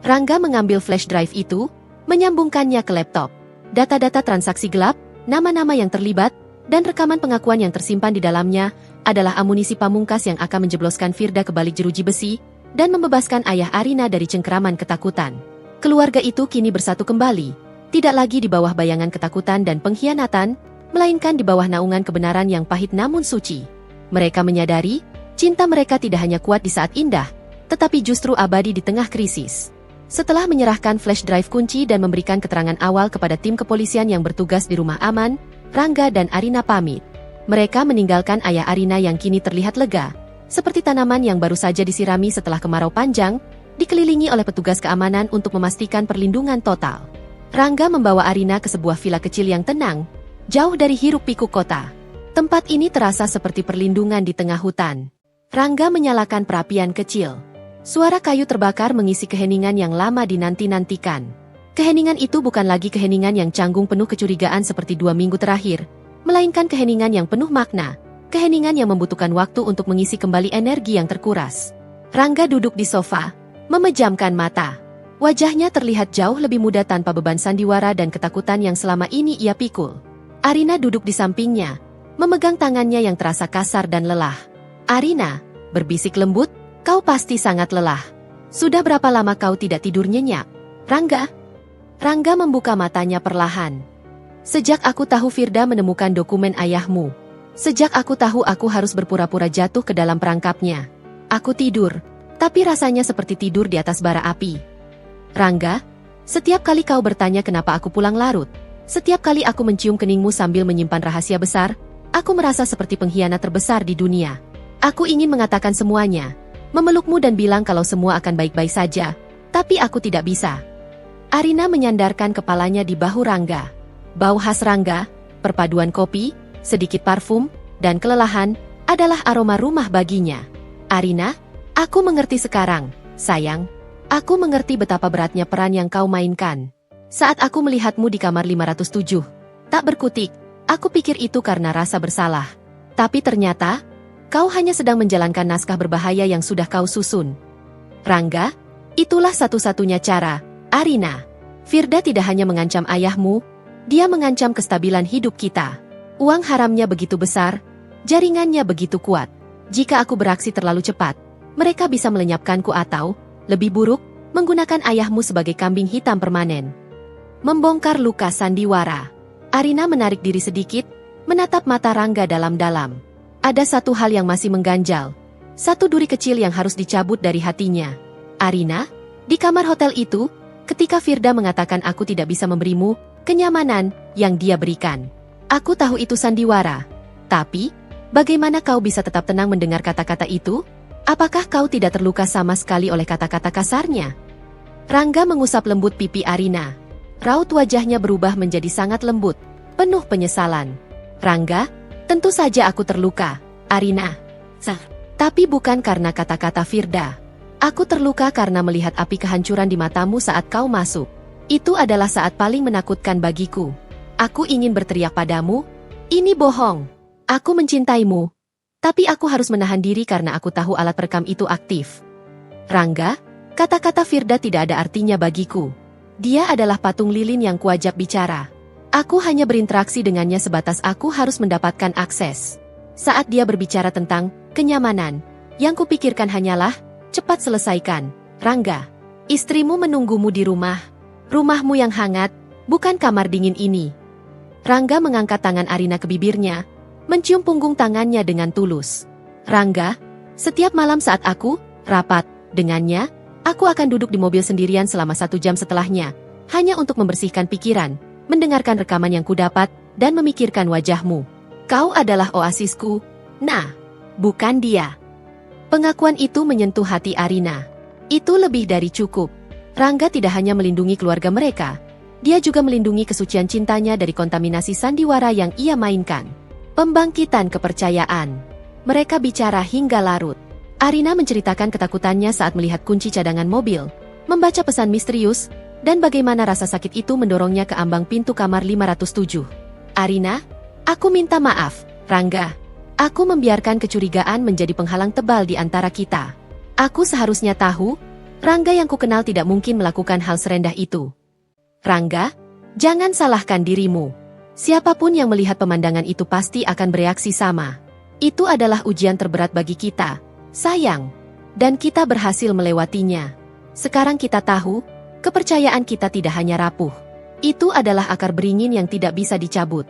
Rangga mengambil flash drive itu, menyambungkannya ke laptop. Data-data transaksi gelap, nama-nama yang terlibat, dan rekaman pengakuan yang tersimpan di dalamnya adalah amunisi pamungkas yang akan menjebloskan Firda ke balik jeruji besi dan membebaskan ayah Arina dari cengkeraman ketakutan. Keluarga itu kini bersatu kembali, tidak lagi di bawah bayangan ketakutan dan pengkhianatan, melainkan di bawah naungan kebenaran yang pahit namun suci. Mereka menyadari, cinta mereka tidak hanya kuat di saat indah, tetapi justru abadi di tengah krisis. Setelah menyerahkan flash drive kunci dan memberikan keterangan awal kepada tim kepolisian yang bertugas di rumah aman, Rangga dan Arina pamit. Mereka meninggalkan ayah Arina yang kini terlihat lega, seperti tanaman yang baru saja disirami setelah kemarau panjang, dikelilingi oleh petugas keamanan untuk memastikan perlindungan total. Rangga membawa Arina ke sebuah villa kecil yang tenang, jauh dari hiruk-pikuk kota. Tempat ini terasa seperti perlindungan di tengah hutan. Rangga menyalakan perapian kecil. Suara kayu terbakar mengisi keheningan yang lama dinanti-nantikan. Keheningan itu bukan lagi keheningan yang canggung penuh kecurigaan seperti 2 minggu terakhir, melainkan keheningan yang penuh makna, keheningan yang membutuhkan waktu untuk mengisi kembali energi yang terkuras. Rangga duduk di sofa, memejamkan mata. Wajahnya terlihat jauh lebih muda tanpa beban sandiwara dan ketakutan yang selama ini ia pikul. Arina duduk di sampingnya, memegang tangannya yang terasa kasar dan lelah. "Arina," berbisik lembut, "kau pasti sangat lelah. Sudah berapa lama kau tidak tidur nyenyak?" "Rangga." Rangga membuka matanya perlahan. "Sejak aku tahu Firda menemukan dokumen ayahmu. Sejak aku tahu aku harus berpura-pura jatuh ke dalam perangkapnya. Aku tidur, tapi rasanya seperti tidur di atas bara api." "Rangga, setiap kali kau bertanya kenapa aku pulang larut, setiap kali aku mencium keningmu sambil menyimpan rahasia besar, aku merasa seperti pengkhianat terbesar di dunia. Aku ingin mengatakan semuanya, memelukmu dan bilang kalau semua akan baik-baik saja, tapi aku tidak bisa." Arina menyandarkan kepalanya di bahu Rangga. Bau khas Rangga, perpaduan kopi, sedikit parfum, dan kelelahan, adalah aroma rumah baginya. "Arina, aku mengerti sekarang, sayang. Aku mengerti betapa beratnya peran yang kau mainkan. Saat aku melihatmu di kamar 507, tak berkutik, aku pikir itu karena rasa bersalah. Tapi ternyata, kau hanya sedang menjalankan naskah berbahaya yang sudah kau susun. Rangga, itulah satu-satunya cara, Arina. Firda tidak hanya mengancam ayahmu, dia mengancam kestabilan hidup kita. Uang haramnya begitu besar, jaringannya begitu kuat. Jika aku beraksi terlalu cepat, mereka bisa melenyapkanku atau, lebih buruk, menggunakan ayahmu sebagai kambing hitam permanen." Membongkar luka sandiwara. Arina menarik diri sedikit, menatap mata Rangga dalam-dalam. Ada satu hal yang masih mengganjal. Satu duri kecil yang harus dicabut dari hatinya. "Arina, di kamar hotel itu, ketika Firda mengatakan aku tidak bisa memberimu kenyamanan yang dia berikan. Aku tahu itu sandiwara. Tapi, bagaimana kau bisa tetap tenang mendengar kata-kata itu? Apakah kau tidak terluka sama sekali oleh kata-kata kasarnya?" Rangga mengusap lembut pipi Arina. Raut wajahnya berubah menjadi sangat lembut, penuh penyesalan. "Rangga, tentu saja aku terluka, Arina. Tapi bukan karena kata-kata Firda. Aku terluka karena melihat api kehancuran di matamu saat kau masuk. Itu adalah saat paling menakutkan bagiku. Aku ingin berteriak padamu, 'Ini bohong. Aku mencintaimu.' Tapi aku harus menahan diri karena aku tahu alat perekam itu aktif. Rangga, kata-kata Firda tidak ada artinya bagiku. Dia adalah patung lilin yang kuajak bicara. Aku hanya berinteraksi dengannya sebatas aku harus mendapatkan akses. Saat dia berbicara tentang kenyamanan, yang kupikirkan hanyalah, cepat selesaikan, Rangga. Istrimu menunggumu di rumah. Rumahmu yang hangat, bukan kamar dingin ini." Rangga mengangkat tangan Arina ke bibirnya, mencium punggung tangannya dengan tulus. "Rangga, setiap malam saat aku rapat dengannya, aku akan duduk di mobil sendirian selama 1 jam setelahnya, hanya untuk membersihkan pikiran, mendengarkan rekaman yang kudapat, dan memikirkan wajahmu. Kau adalah oasisku, nah, bukan dia." Pengakuan itu menyentuh hati Arina. Itu lebih dari cukup. Rangga tidak hanya melindungi keluarga mereka, dia juga melindungi kesucian cintanya dari kontaminasi sandiwara yang ia mainkan. Pembangkitan kepercayaan. Mereka bicara hingga larut. Arina menceritakan ketakutannya saat melihat kunci cadangan mobil, membaca pesan misterius, dan bagaimana rasa sakit itu mendorongnya ke ambang pintu kamar 507. "Arina, aku minta maaf, Rangga. Aku membiarkan kecurigaan menjadi penghalang tebal di antara kita. Aku seharusnya tahu, Rangga yang kukenal tidak mungkin melakukan hal serendah itu." "Rangga, jangan salahkan dirimu. Siapapun yang melihat pemandangan itu pasti akan bereaksi sama. Itu adalah ujian terberat bagi kita, sayang. Dan kita berhasil melewatinya. Sekarang kita tahu, kepercayaan kita tidak hanya rapuh. Itu adalah akar beringin yang tidak bisa dicabut."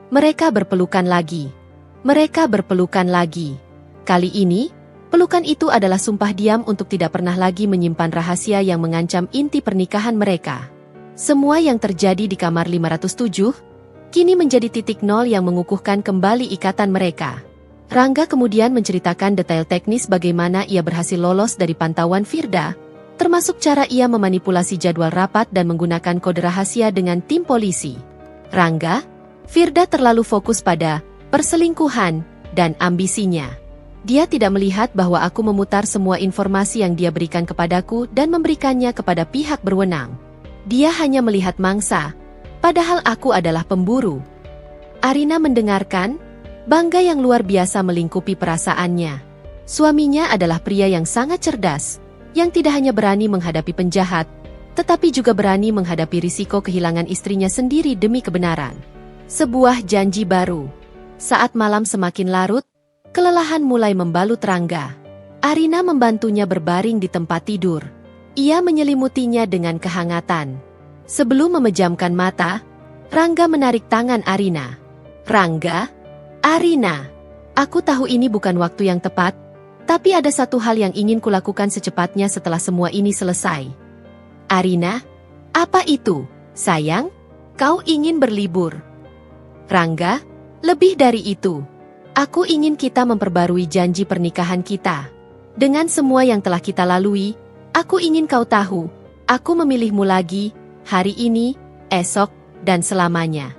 Mereka berpelukan lagi. Mereka berpelukan lagi. Kali ini, pelukan itu adalah sumpah diam untuk tidak pernah lagi menyimpan rahasia yang mengancam inti pernikahan mereka. Semua yang terjadi di kamar 507, kini menjadi titik nol yang mengukuhkan kembali ikatan mereka. Rangga kemudian menceritakan detail teknis bagaimana ia berhasil lolos dari pantauan Firda, termasuk cara ia memanipulasi jadwal rapat dan menggunakan kode rahasia dengan tim polisi. "Rangga, Firda terlalu fokus pada perselingkuhan dan ambisinya. Dia tidak melihat bahwa aku memutar semua informasi yang dia berikan kepadaku dan memberikannya kepada pihak berwenang. Dia hanya melihat mangsa, padahal aku adalah pemburu." Arina mendengarkan, bangga yang luar biasa melingkupi perasaannya. Suaminya adalah pria yang sangat cerdas, yang tidak hanya berani menghadapi penjahat, tetapi juga berani menghadapi risiko kehilangan istrinya sendiri demi kebenaran. Sebuah janji baru. Saat malam semakin larut, kelelahan mulai membalut Rangga. Arina membantunya berbaring di tempat tidur. Ia menyelimutinya dengan kehangatan. Sebelum memejamkan mata, Rangga menarik tangan Arina. "Rangga, Arina, aku tahu ini bukan waktu yang tepat, tapi ada satu hal yang ingin kulakukan secepatnya setelah semua ini selesai." "Arina, apa itu, sayang? Kau ingin berlibur?" "Rangga, lebih dari itu. Aku ingin kita memperbarui janji pernikahan kita. Dengan semua yang telah kita lalui, aku ingin kau tahu, aku memilihmu lagi, hari ini, esok, dan selamanya.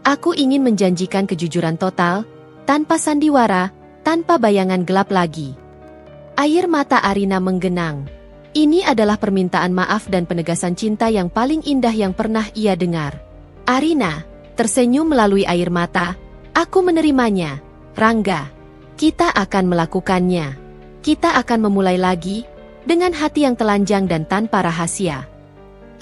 Aku ingin menjanjikan kejujuran total, tanpa sandiwara, tanpa bayangan gelap lagi." Air mata Arina menggenang. Ini adalah permintaan maaf dan penegasan cinta yang paling indah yang pernah ia dengar. Arina tersenyum melalui air mata. "Aku menerimanya, Rangga. Kita akan melakukannya. Kita akan memulai lagi, dengan hati yang telanjang dan tanpa rahasia."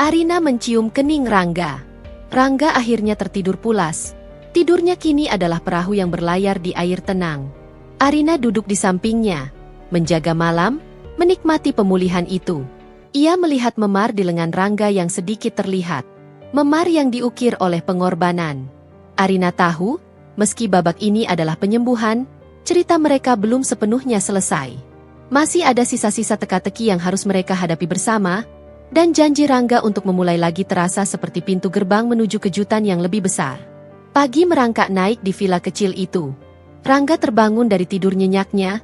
Arina mencium kening Rangga. Rangga akhirnya tertidur pulas. Tidurnya kini adalah perahu yang berlayar di air tenang. Arina duduk di sampingnya, menjaga malam, menikmati pemulihan itu. Ia melihat memar di lengan Rangga yang sedikit terlihat. Memar yang diukir oleh pengorbanan. Arina tahu, meski babak ini adalah penyembuhan, cerita mereka belum sepenuhnya selesai. Masih ada sisa-sisa teka-teki yang harus mereka hadapi bersama, dan janji Rangga untuk memulai lagi terasa seperti pintu gerbang menuju kejutan yang lebih besar. Pagi merangkak naik di villa kecil itu. Rangga terbangun dari tidur nyenyaknya,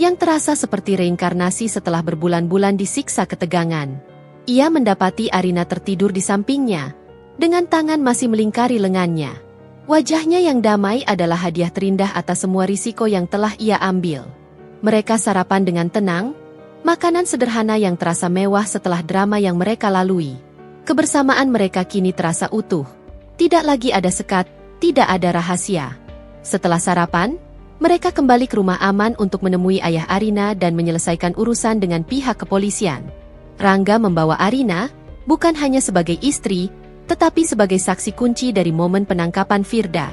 yang terasa seperti reinkarnasi setelah berbulan-bulan disiksa ketegangan. Ia mendapati Arina tertidur di sampingnya, dengan tangan masih melingkari lengannya. Wajahnya yang damai adalah hadiah terindah atas semua risiko yang telah ia ambil. Mereka sarapan dengan tenang, makanan sederhana yang terasa mewah setelah drama yang mereka lalui. Kebersamaan mereka kini terasa utuh. Tidak lagi ada sekat, tidak ada rahasia. Setelah sarapan, mereka kembali ke rumah aman untuk menemui ayah Arina dan menyelesaikan urusan dengan pihak kepolisian. Rangga membawa Arina, bukan hanya sebagai istri, tetapi sebagai saksi kunci dari momen penangkapan Firda.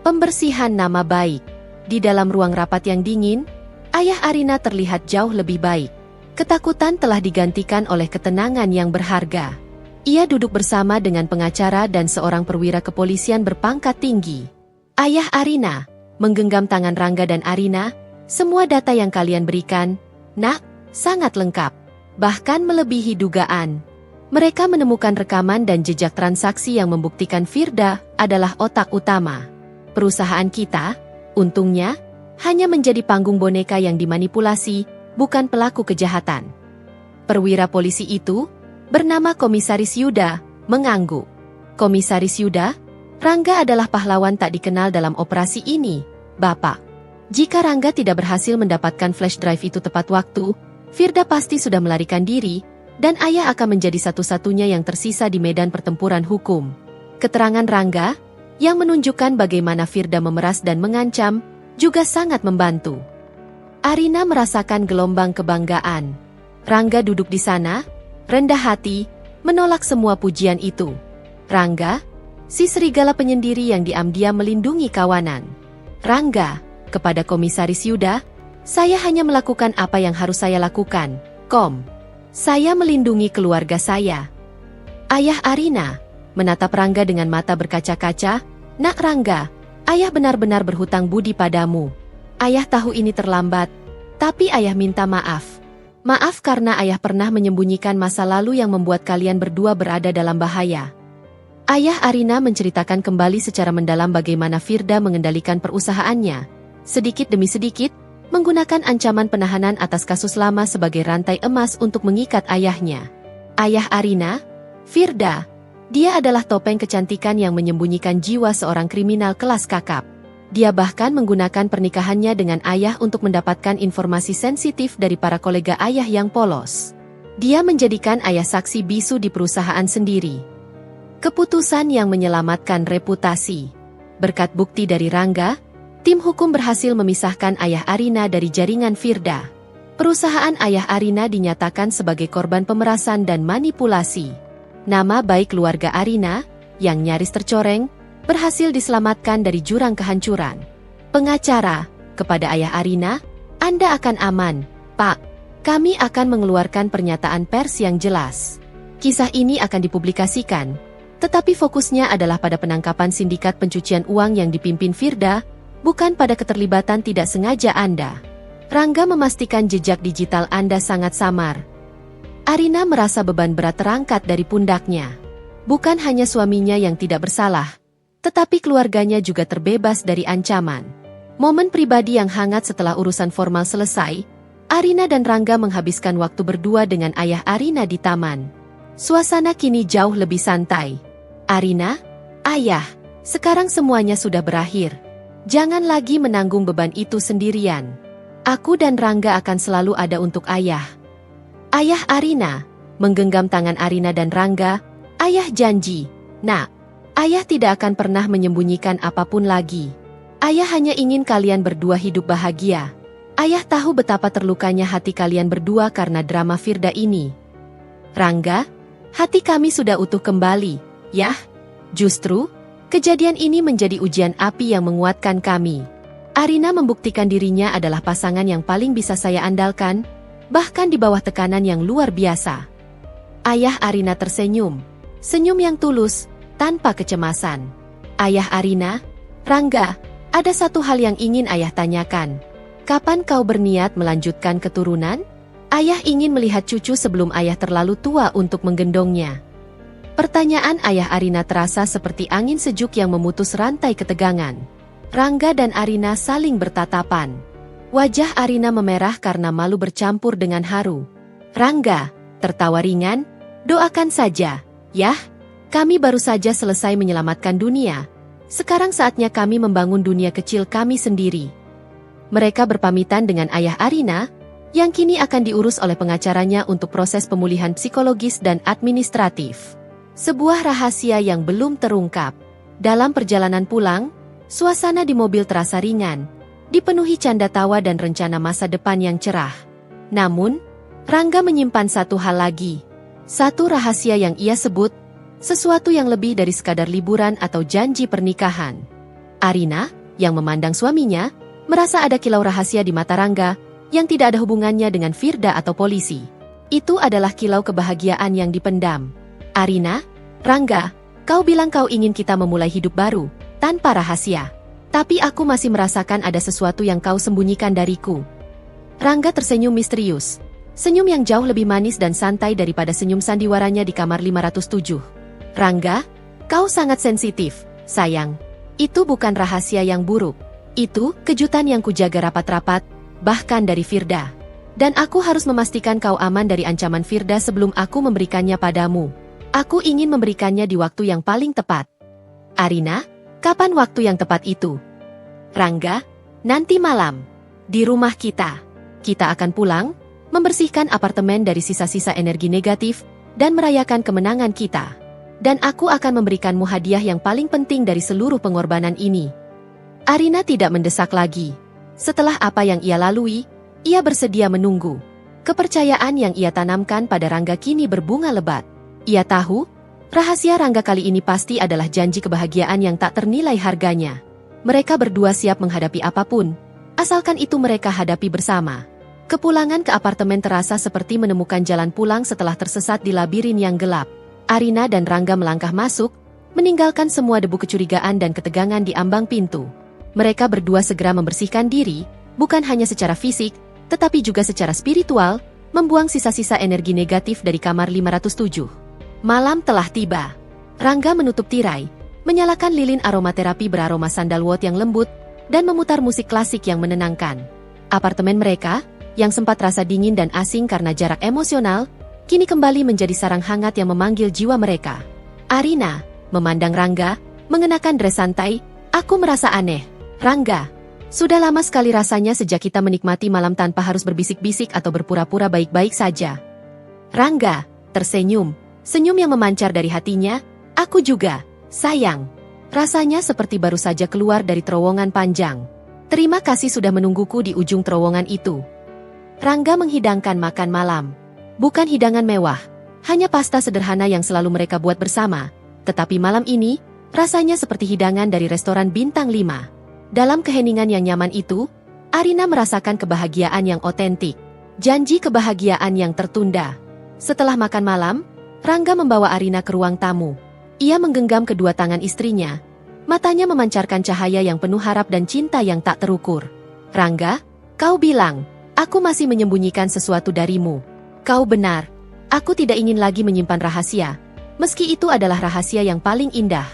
Pembersihan nama baik. Di dalam ruang rapat yang dingin, ayah Arina terlihat jauh lebih baik. Ketakutan telah digantikan oleh ketenangan yang berharga. Ia duduk bersama dengan pengacara dan seorang perwira kepolisian berpangkat tinggi. "Ayah Arina," menggenggam tangan Rangga dan Arina, "semua data yang kalian berikan, Nak, sangat lengkap. Bahkan melebihi dugaan. Mereka menemukan rekaman dan jejak transaksi yang membuktikan Firda adalah otak utama. Perusahaan kita, untungnya, hanya menjadi panggung boneka yang dimanipulasi, bukan pelaku kejahatan." Perwira polisi itu, bernama Komisaris Yuda, mengangguk. "Komisaris Yuda, Rangga adalah pahlawan tak dikenal dalam operasi ini, Bapak. Jika Rangga tidak berhasil mendapatkan flash drive itu tepat waktu, Firda pasti sudah melarikan diri, dan ayah akan menjadi satu-satunya yang tersisa di medan pertempuran hukum." Keterangan Rangga, yang menunjukkan bagaimana Firda memeras dan mengancam, juga sangat membantu. Arina merasakan gelombang kebanggaan. Rangga duduk di sana, rendah hati, menolak semua pujian itu. Rangga, si serigala penyendiri yang diam-diam melindungi kawanan. "Rangga," kepada Komisaris Yuda, "saya hanya melakukan apa yang harus saya lakukan, Kom. Saya melindungi keluarga saya." Ayah Arina menatap Rangga dengan mata berkaca-kaca. "Nak Rangga, ayah benar-benar berhutang budi padamu. Ayah tahu ini terlambat, tapi ayah minta maaf. Maaf karena ayah pernah menyembunyikan masa lalu yang membuat kalian berdua berada dalam bahaya." Ayah Arina menceritakan kembali secara mendalam bagaimana Firda mengendalikan perusahaannya, sedikit demi sedikit, menggunakan ancaman penahanan atas kasus lama sebagai rantai emas untuk mengikat ayahnya. Ayah Arina, Firda, dia adalah topeng kecantikan yang menyembunyikan jiwa seorang kriminal kelas kakap. Dia bahkan menggunakan pernikahannya dengan ayah untuk mendapatkan informasi sensitif dari para kolega ayah yang polos. Dia menjadikan ayah saksi bisu di perusahaan sendiri. Keputusan yang menyelamatkan reputasi. Berkat bukti dari Rangga, tim hukum berhasil memisahkan ayah Arina dari jaringan Firda. Perusahaan ayah Arina dinyatakan sebagai korban pemerasan dan manipulasi. Nama baik keluarga Arina, yang nyaris tercoreng, berhasil diselamatkan dari jurang kehancuran. Pengacara, kepada ayah Arina, Anda akan aman, Pak. Kami akan mengeluarkan pernyataan pers yang jelas. Kisah ini akan dipublikasikan, tetapi fokusnya adalah pada penangkapan sindikat pencucian uang yang dipimpin Firda, bukan pada keterlibatan tidak sengaja Anda. Rangga memastikan jejak digital Anda sangat samar. Arina merasa beban berat terangkat dari pundaknya. Bukan hanya suaminya yang tidak bersalah, tetapi keluarganya juga terbebas dari ancaman. Momen pribadi yang hangat setelah urusan formal selesai, Arina dan Rangga menghabiskan waktu berdua dengan ayah Arina di taman. Suasana kini jauh lebih santai. Arina, ayah, sekarang semuanya sudah berakhir. Jangan lagi menanggung beban itu sendirian. Aku dan Rangga akan selalu ada untuk ayah. Ayah Arina, menggenggam tangan Arina dan Rangga, ayah janji, nak, ayah tidak akan pernah menyembunyikan apapun lagi. Ayah hanya ingin kalian berdua hidup bahagia. Ayah tahu betapa terlukanya hati kalian berdua karena drama Firda ini. Rangga, hati kami sudah utuh kembali. Yah, justru, kejadian ini menjadi ujian api yang menguatkan kami. Arina membuktikan dirinya adalah pasangan yang paling bisa saya andalkan, bahkan di bawah tekanan yang luar biasa. Ayah Arina tersenyum, senyum yang tulus, tanpa kecemasan. Ayah Arina, Rangga, ada satu hal yang ingin ayah tanyakan. Kapan kau berniat melanjutkan keturunan? Ayah ingin melihat cucu sebelum ayah terlalu tua untuk menggendongnya. Pertanyaan ayah Arina terasa seperti angin sejuk yang memutus rantai ketegangan. Rangga dan Arina saling bertatapan. Wajah Arina memerah karena malu bercampur dengan haru. Rangga, tertawa ringan, doakan saja, yah. Kami baru saja selesai menyelamatkan dunia. Sekarang saatnya kami membangun dunia kecil kami sendiri. Mereka berpamitan dengan ayah Arina, yang kini akan diurus oleh pengacaranya untuk proses pemulihan psikologis dan administratif. Sebuah rahasia yang belum terungkap. Dalam perjalanan pulang, suasana di mobil terasa ringan, dipenuhi canda tawa dan rencana masa depan yang cerah. Namun, Rangga menyimpan satu hal lagi. Satu rahasia yang ia sebut, sesuatu yang lebih dari sekadar liburan atau janji pernikahan. Arina, yang memandang suaminya, merasa ada kilau rahasia di mata Rangga, yang tidak ada hubungannya dengan Firda atau polisi. Itu adalah kilau kebahagiaan yang dipendam. Arina, Rangga, kau bilang kau ingin kita memulai hidup baru, tanpa rahasia. Tapi aku masih merasakan ada sesuatu yang kau sembunyikan dariku. Rangga tersenyum misterius. Senyum yang jauh lebih manis dan santai daripada senyum sandiwaranya di kamar 507. Rangga, kau sangat sensitif, sayang. Itu bukan rahasia yang buruk. Itu kejutan yang kujaga rapat-rapat, bahkan dari Firda. Dan aku harus memastikan kau aman dari ancaman Firda sebelum aku memberikannya padamu. Aku ingin memberikannya di waktu yang paling tepat. Arina, kapan waktu yang tepat itu? Rangga, nanti malam. Di rumah kita. Kita akan pulang, membersihkan apartemen dari sisa-sisa energi negatif, dan merayakan kemenangan kita. Dan aku akan memberikanmu hadiah yang paling penting dari seluruh pengorbanan ini. Arina tidak mendesak lagi. Setelah apa yang ia lalui, ia bersedia menunggu. Kepercayaan yang ia tanamkan pada Rangga kini berbunga lebat. Ia tahu, rahasia Rangga kali ini pasti adalah janji kebahagiaan yang tak ternilai harganya. Mereka berdua siap menghadapi apapun, asalkan itu mereka hadapi bersama. Kepulangan ke apartemen terasa seperti menemukan jalan pulang setelah tersesat di labirin yang gelap. Arina dan Rangga melangkah masuk, meninggalkan semua debu kecurigaan dan ketegangan di ambang pintu. Mereka berdua segera membersihkan diri, bukan hanya secara fisik, tetapi juga secara spiritual, membuang sisa-sisa energi negatif dari kamar 507. Malam telah tiba. Rangga menutup tirai, menyalakan lilin aromaterapi beraroma sandalwood yang lembut, dan memutar musik klasik yang menenangkan. Apartemen mereka, yang sempat rasa dingin dan asing karena jarak emosional, kini kembali menjadi sarang hangat yang memanggil jiwa mereka. Arina, memandang Rangga, mengenakan dres santai, aku merasa aneh. Rangga, sudah lama sekali rasanya sejak kita menikmati malam tanpa harus berbisik-bisik atau berpura-pura baik-baik saja. Rangga, tersenyum, senyum yang memancar dari hatinya, aku juga, sayang. Rasanya seperti baru saja keluar dari terowongan panjang. Terima kasih sudah menungguku di ujung terowongan itu. Rangga menghidangkan makan malam. Bukan hidangan mewah, hanya pasta sederhana yang selalu mereka buat bersama. Tetapi malam ini, rasanya seperti hidangan dari restoran bintang 5. Dalam keheningan yang nyaman itu, Arina merasakan kebahagiaan yang otentik. Janji kebahagiaan yang tertunda. Setelah makan malam, Rangga membawa Arina ke ruang tamu. Ia menggenggam kedua tangan istrinya. Matanya memancarkan cahaya yang penuh harap dan cinta yang tak terukur. Rangga, kau bilang, aku masih menyembunyikan sesuatu darimu. Kau benar. Aku tidak ingin lagi menyimpan rahasia. Meski itu adalah rahasia yang paling indah.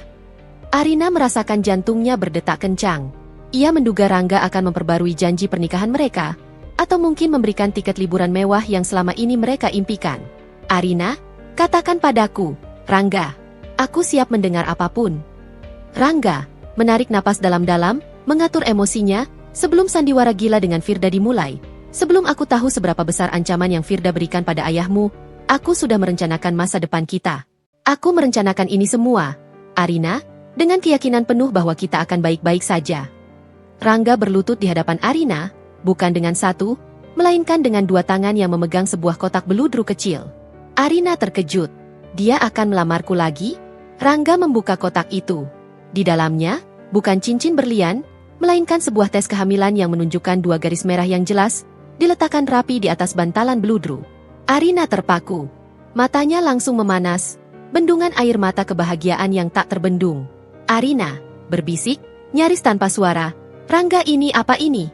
Arina merasakan jantungnya berdetak kencang. Ia menduga Rangga akan memperbarui janji pernikahan mereka, atau mungkin memberikan tiket liburan mewah yang selama ini mereka impikan. Arina, katakan padaku, Rangga. Aku siap mendengar apapun. Rangga menarik napas dalam-dalam, mengatur emosinya, sebelum sandiwara gila dengan Firda dimulai. Sebelum aku tahu seberapa besar ancaman yang Firda berikan pada ayahmu, aku sudah merencanakan masa depan kita. Aku merencanakan ini semua, Arina, dengan keyakinan penuh bahwa kita akan baik-baik saja. Rangga berlutut di hadapan Arina, bukan dengan satu, melainkan dengan dua tangan yang memegang sebuah kotak beludru kecil. Arina terkejut. Dia akan melamarku lagi? Rangga membuka kotak itu. Di dalamnya, bukan cincin berlian, melainkan sebuah tes kehamilan yang menunjukkan 2 garis merah yang jelas, diletakkan rapi di atas bantalan beludru. Arina terpaku. Matanya langsung memanas, bendungan air mata kebahagiaan yang tak terbendung. Arina berbisik, nyaris tanpa suara, Rangga, ini apa ini?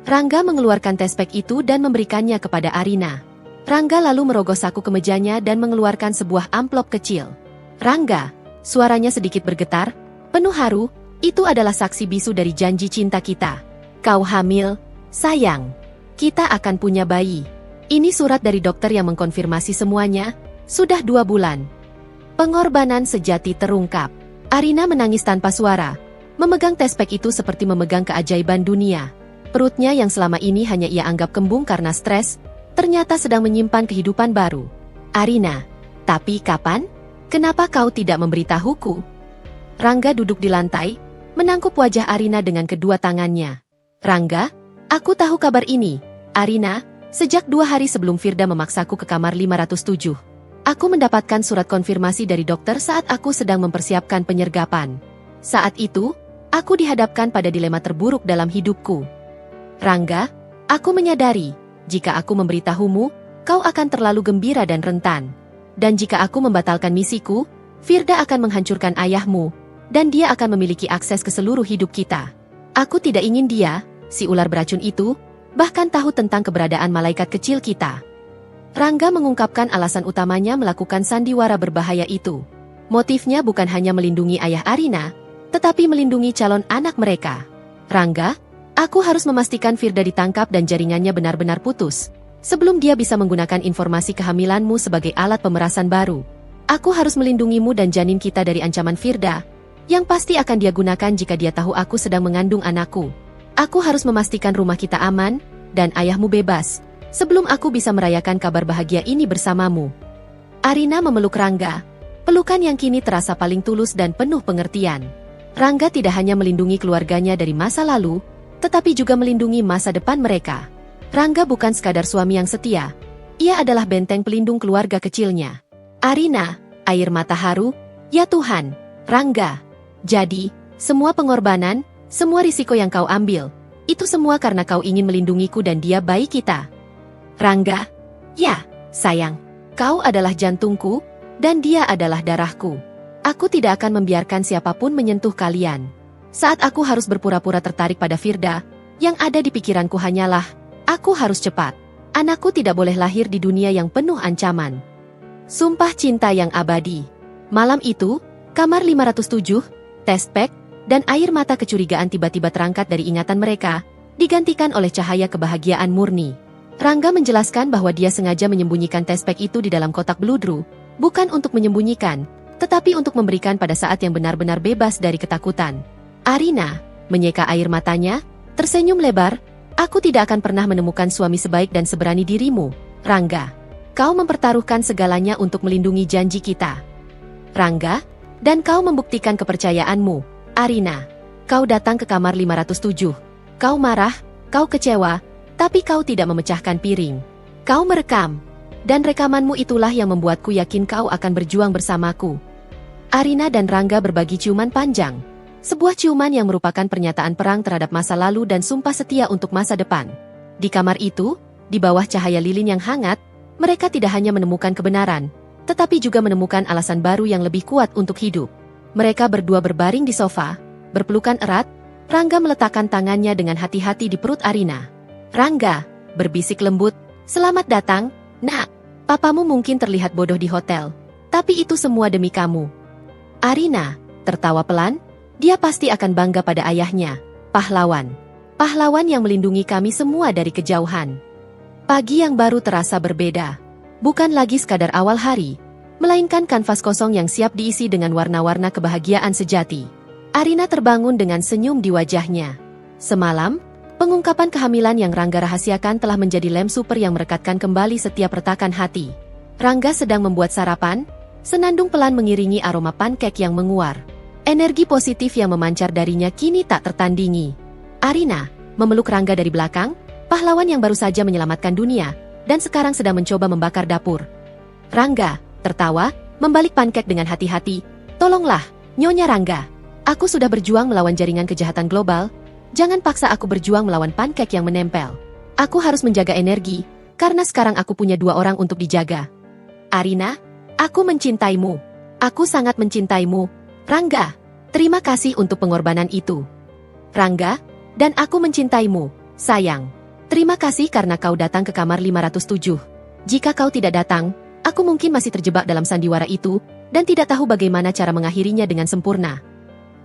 Rangga mengeluarkan tespek itu dan memberikannya kepada Arina. Rangga lalu merogoh saku kemejanya dan mengeluarkan sebuah amplop kecil. Rangga, suaranya sedikit bergetar, penuh haru, itu adalah saksi bisu dari janji cinta kita. Kau hamil, sayang. Kita akan punya bayi. Ini surat dari dokter yang mengkonfirmasi semuanya, sudah 2 bulan. Pengorbanan sejati terungkap. Arina menangis tanpa suara, memegang tespek itu seperti memegang keajaiban dunia. Perutnya yang selama ini hanya ia anggap kembung karena stres, ternyata sedang menyimpan kehidupan baru. Arina, tapi kapan? Kenapa kau tidak memberitahuku? Rangga duduk di lantai, menangkup wajah Arina dengan kedua tangannya. Rangga, aku tahu kabar ini. Arina, sejak 2 hari sebelum Firda memaksaku ke kamar 507. Aku mendapatkan surat konfirmasi dari dokter saat aku sedang mempersiapkan penyergapan. Saat itu, aku dihadapkan pada dilema terburuk dalam hidupku. Rangga, aku menyadari, jika aku memberitahumu, kau akan terlalu gembira dan rentan. Dan jika aku membatalkan misiku, Firda akan menghancurkan ayahmu, dan dia akan memiliki akses ke seluruh hidup kita. Aku tidak ingin dia, si ular beracun itu, bahkan tahu tentang keberadaan malaikat kecil kita. Rangga mengungkapkan alasan utamanya melakukan sandiwara berbahaya itu. Motifnya bukan hanya melindungi ayah Arina, tetapi melindungi calon anak mereka. Rangga, aku harus memastikan Firda ditangkap dan jaringannya benar-benar putus, sebelum dia bisa menggunakan informasi kehamilanmu sebagai alat pemerasan baru. Aku harus melindungimu dan janin kita dari ancaman Firda, yang pasti akan dia gunakan jika dia tahu aku sedang mengandung anakku. Aku harus memastikan rumah kita aman, dan ayahmu bebas, sebelum aku bisa merayakan kabar bahagia ini bersamamu. Arina memeluk Rangga, pelukan yang kini terasa paling tulus dan penuh pengertian. Rangga tidak hanya melindungi keluarganya dari masa lalu, tetapi juga melindungi masa depan mereka. Rangga bukan sekadar suami yang setia, ia adalah benteng pelindung keluarga kecilnya. Arina, air mata haru, ya Tuhan, Rangga. Jadi, semua pengorbanan, semua risiko yang kau ambil, itu semua karena kau ingin melindungiku dan dia bayi kita. Rangga, ya, sayang, kau adalah jantungku, dan dia adalah darahku. Aku tidak akan membiarkan siapapun menyentuh kalian. Saat aku harus berpura-pura tertarik pada Firda, yang ada di pikiranku hanyalah, aku harus cepat. Anakku tidak boleh lahir di dunia yang penuh ancaman. Sumpah cinta yang abadi. Malam itu, kamar 507, tespek, dan air mata kecurigaan tiba-tiba terangkat dari ingatan mereka, digantikan oleh cahaya kebahagiaan murni. Rangga menjelaskan bahwa dia sengaja menyembunyikan tespek itu di dalam kotak beludru, bukan untuk menyembunyikan, tetapi untuk memberikan pada saat yang benar-benar bebas dari ketakutan. Arina menyeka air matanya, tersenyum lebar. Aku tidak akan pernah menemukan suami sebaik dan seberani dirimu, Rangga. Kau mempertaruhkan segalanya untuk melindungi janji kita, Rangga, dan kau membuktikan kepercayaanmu. Arina, kau datang ke kamar 507. Kau marah, kau kecewa, tapi kau tidak memecahkan piring. Kau merekam. Dan rekamanmu itulah yang membuatku yakin kau akan berjuang bersamaku. Arina dan Rangga berbagi ciuman panjang. Sebuah ciuman yang merupakan pernyataan perang terhadap masa lalu dan sumpah setia untuk masa depan. Di kamar itu, di bawah cahaya lilin yang hangat, mereka tidak hanya menemukan kebenaran, tetapi juga menemukan alasan baru yang lebih kuat untuk hidup. Mereka berdua berbaring di sofa, berpelukan erat. Rangga meletakkan tangannya dengan hati-hati di perut Arina. Rangga, berbisik lembut, "Selamat datang, Nak. Papamu mungkin terlihat bodoh di hotel, tapi itu semua demi kamu." Arina tertawa pelan. Dia pasti akan bangga pada ayahnya, pahlawan. Pahlawan yang melindungi kami semua dari kejauhan. Pagi yang baru terasa berbeda. Bukan lagi sekadar awal hari, melainkan kanvas kosong yang siap diisi dengan warna-warna kebahagiaan sejati. Arina terbangun dengan senyum di wajahnya. Semalam, pengungkapan kehamilan yang Rangga rahasiakan telah menjadi lem super yang merekatkan kembali setiap retakan hati. Rangga sedang membuat sarapan, senandung pelan mengiringi aroma pancake yang menguar. Energi positif yang memancar darinya kini tak tertandingi. Arina memeluk Rangga dari belakang, pahlawan yang baru saja menyelamatkan dunia, dan sekarang sedang mencoba membakar dapur. Rangga tertawa, membalik pancake dengan hati-hati. "Tolonglah, Nyonya Rangga. Aku sudah berjuang melawan jaringan kejahatan global. Jangan paksa aku berjuang melawan pancake yang menempel. Aku harus menjaga energi, karena sekarang aku punya 2 orang untuk dijaga." "Arina, aku mencintaimu. Aku sangat mencintaimu. Rangga, terima kasih untuk pengorbanan itu." "Rangga, dan aku mencintaimu, sayang. Terima kasih karena kau datang ke kamar 507. Jika kau tidak datang, aku mungkin masih terjebak dalam sandiwara itu, dan tidak tahu bagaimana cara mengakhirinya dengan sempurna."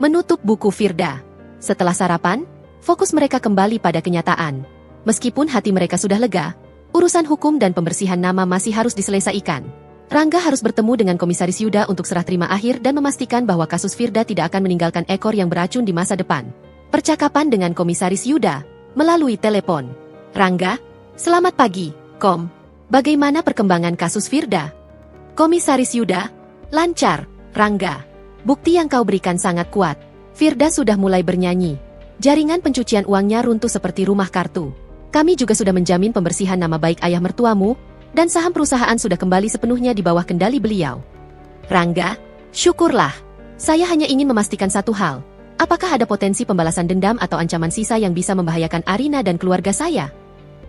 Menutup buku Firda. Setelah sarapan, fokus mereka kembali pada kenyataan. Meskipun hati mereka sudah lega, urusan hukum dan pembersihan nama masih harus diselesaikan. Rangga harus bertemu dengan Komisaris Yuda untuk serah terima akhir dan memastikan bahwa kasus Firda tidak akan meninggalkan ekor yang beracun di masa depan. Percakapan dengan Komisaris Yuda melalui telepon. "Rangga, selamat pagi, Kom. Bagaimana perkembangan kasus Firda?" "Komisaris Yuda, lancar, Rangga. Bukti yang kau berikan sangat kuat. Firda sudah mulai bernyanyi. Jaringan pencucian uangnya runtuh seperti rumah kartu. Kami juga sudah menjamin pembersihan nama baik ayah mertuamu, dan saham perusahaan sudah kembali sepenuhnya di bawah kendali beliau." "Rangga, syukurlah. Saya hanya ingin memastikan satu hal. Apakah ada potensi pembalasan dendam atau ancaman sisa yang bisa membahayakan Arina dan keluarga saya?"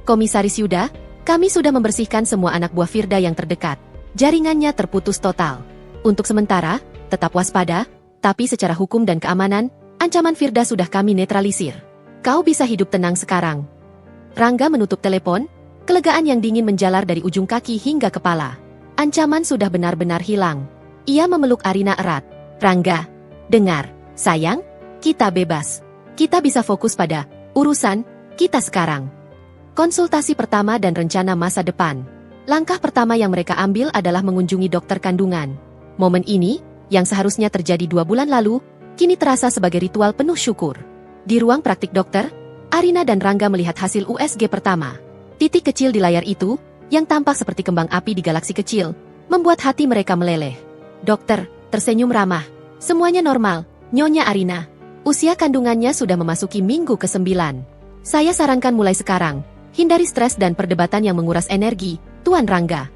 "Komisaris Yuda, kami sudah membersihkan semua anak buah Firda yang terdekat. Jaringannya terputus total. Untuk sementara, tetap waspada, tapi secara hukum dan keamanan, ancaman Firda sudah kami netralisir. Kau bisa hidup tenang sekarang." Rangga menutup telepon. Kelegaan yang dingin menjalar dari ujung kaki hingga kepala. Ancaman sudah benar-benar hilang. Ia memeluk Arina erat. "Rangga, dengar, sayang, kita bebas. Kita bisa fokus pada urusan kita sekarang." Konsultasi pertama dan rencana masa depan. Langkah pertama yang mereka ambil adalah mengunjungi dokter kandungan. Momen ini, yang seharusnya terjadi 2 bulan lalu, kini terasa sebagai ritual penuh syukur. Di ruang praktik dokter, Arina dan Rangga melihat hasil USG pertama. Titik kecil di layar itu, yang tampak seperti kembang api di galaksi kecil, membuat hati mereka meleleh. Dokter tersenyum ramah. "Semuanya normal, Nyonya Arina. Usia kandungannya sudah memasuki minggu ke-9. Saya sarankan mulai sekarang, hindari stres dan perdebatan yang menguras energi, Tuan Rangga."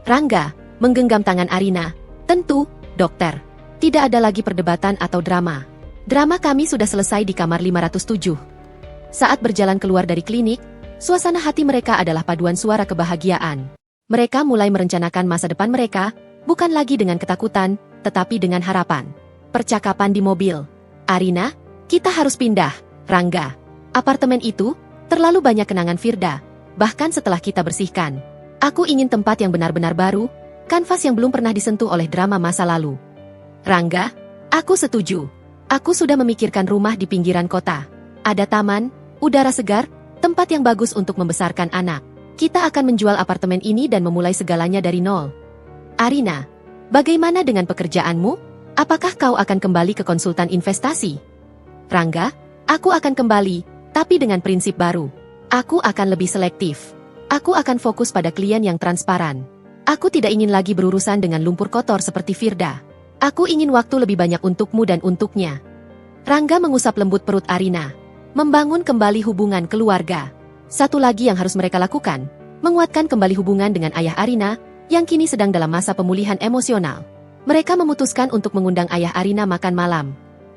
Rangga menggenggam tangan Arina. "Tentu, dokter. Tidak ada lagi perdebatan atau drama. Drama kami sudah selesai di kamar 507. Saat berjalan keluar dari klinik, suasana hati mereka adalah paduan suara kebahagiaan. Mereka mulai merencanakan masa depan mereka, bukan lagi dengan ketakutan, tetapi dengan harapan. Percakapan di mobil. "Arina, kita harus pindah, Rangga. Apartemen itu, terlalu banyak kenangan Firda, bahkan setelah kita bersihkan. Aku ingin tempat yang benar-benar baru, kanvas yang belum pernah disentuh oleh drama masa lalu." "Rangga, aku setuju. Aku sudah memikirkan rumah di pinggiran kota. Ada taman, udara segar, tempat yang bagus untuk membesarkan anak. Kita akan menjual apartemen ini dan memulai segalanya dari nol." "Arina, bagaimana dengan pekerjaanmu? Apakah kau akan kembali ke konsultan investasi?" "Rangga, aku akan kembali, tapi dengan prinsip baru. Aku akan lebih selektif. Aku akan fokus pada klien yang transparan. Aku tidak ingin lagi berurusan dengan lumpur kotor seperti Firda. Aku ingin waktu lebih banyak untukmu dan untuknya." Rangga mengusap lembut perut Arina. Membangun kembali hubungan keluarga. Satu lagi yang harus mereka lakukan, menguatkan kembali hubungan dengan ayah Arina, yang kini sedang dalam masa pemulihan emosional. Mereka memutuskan untuk mengundang ayah Arina makan malam.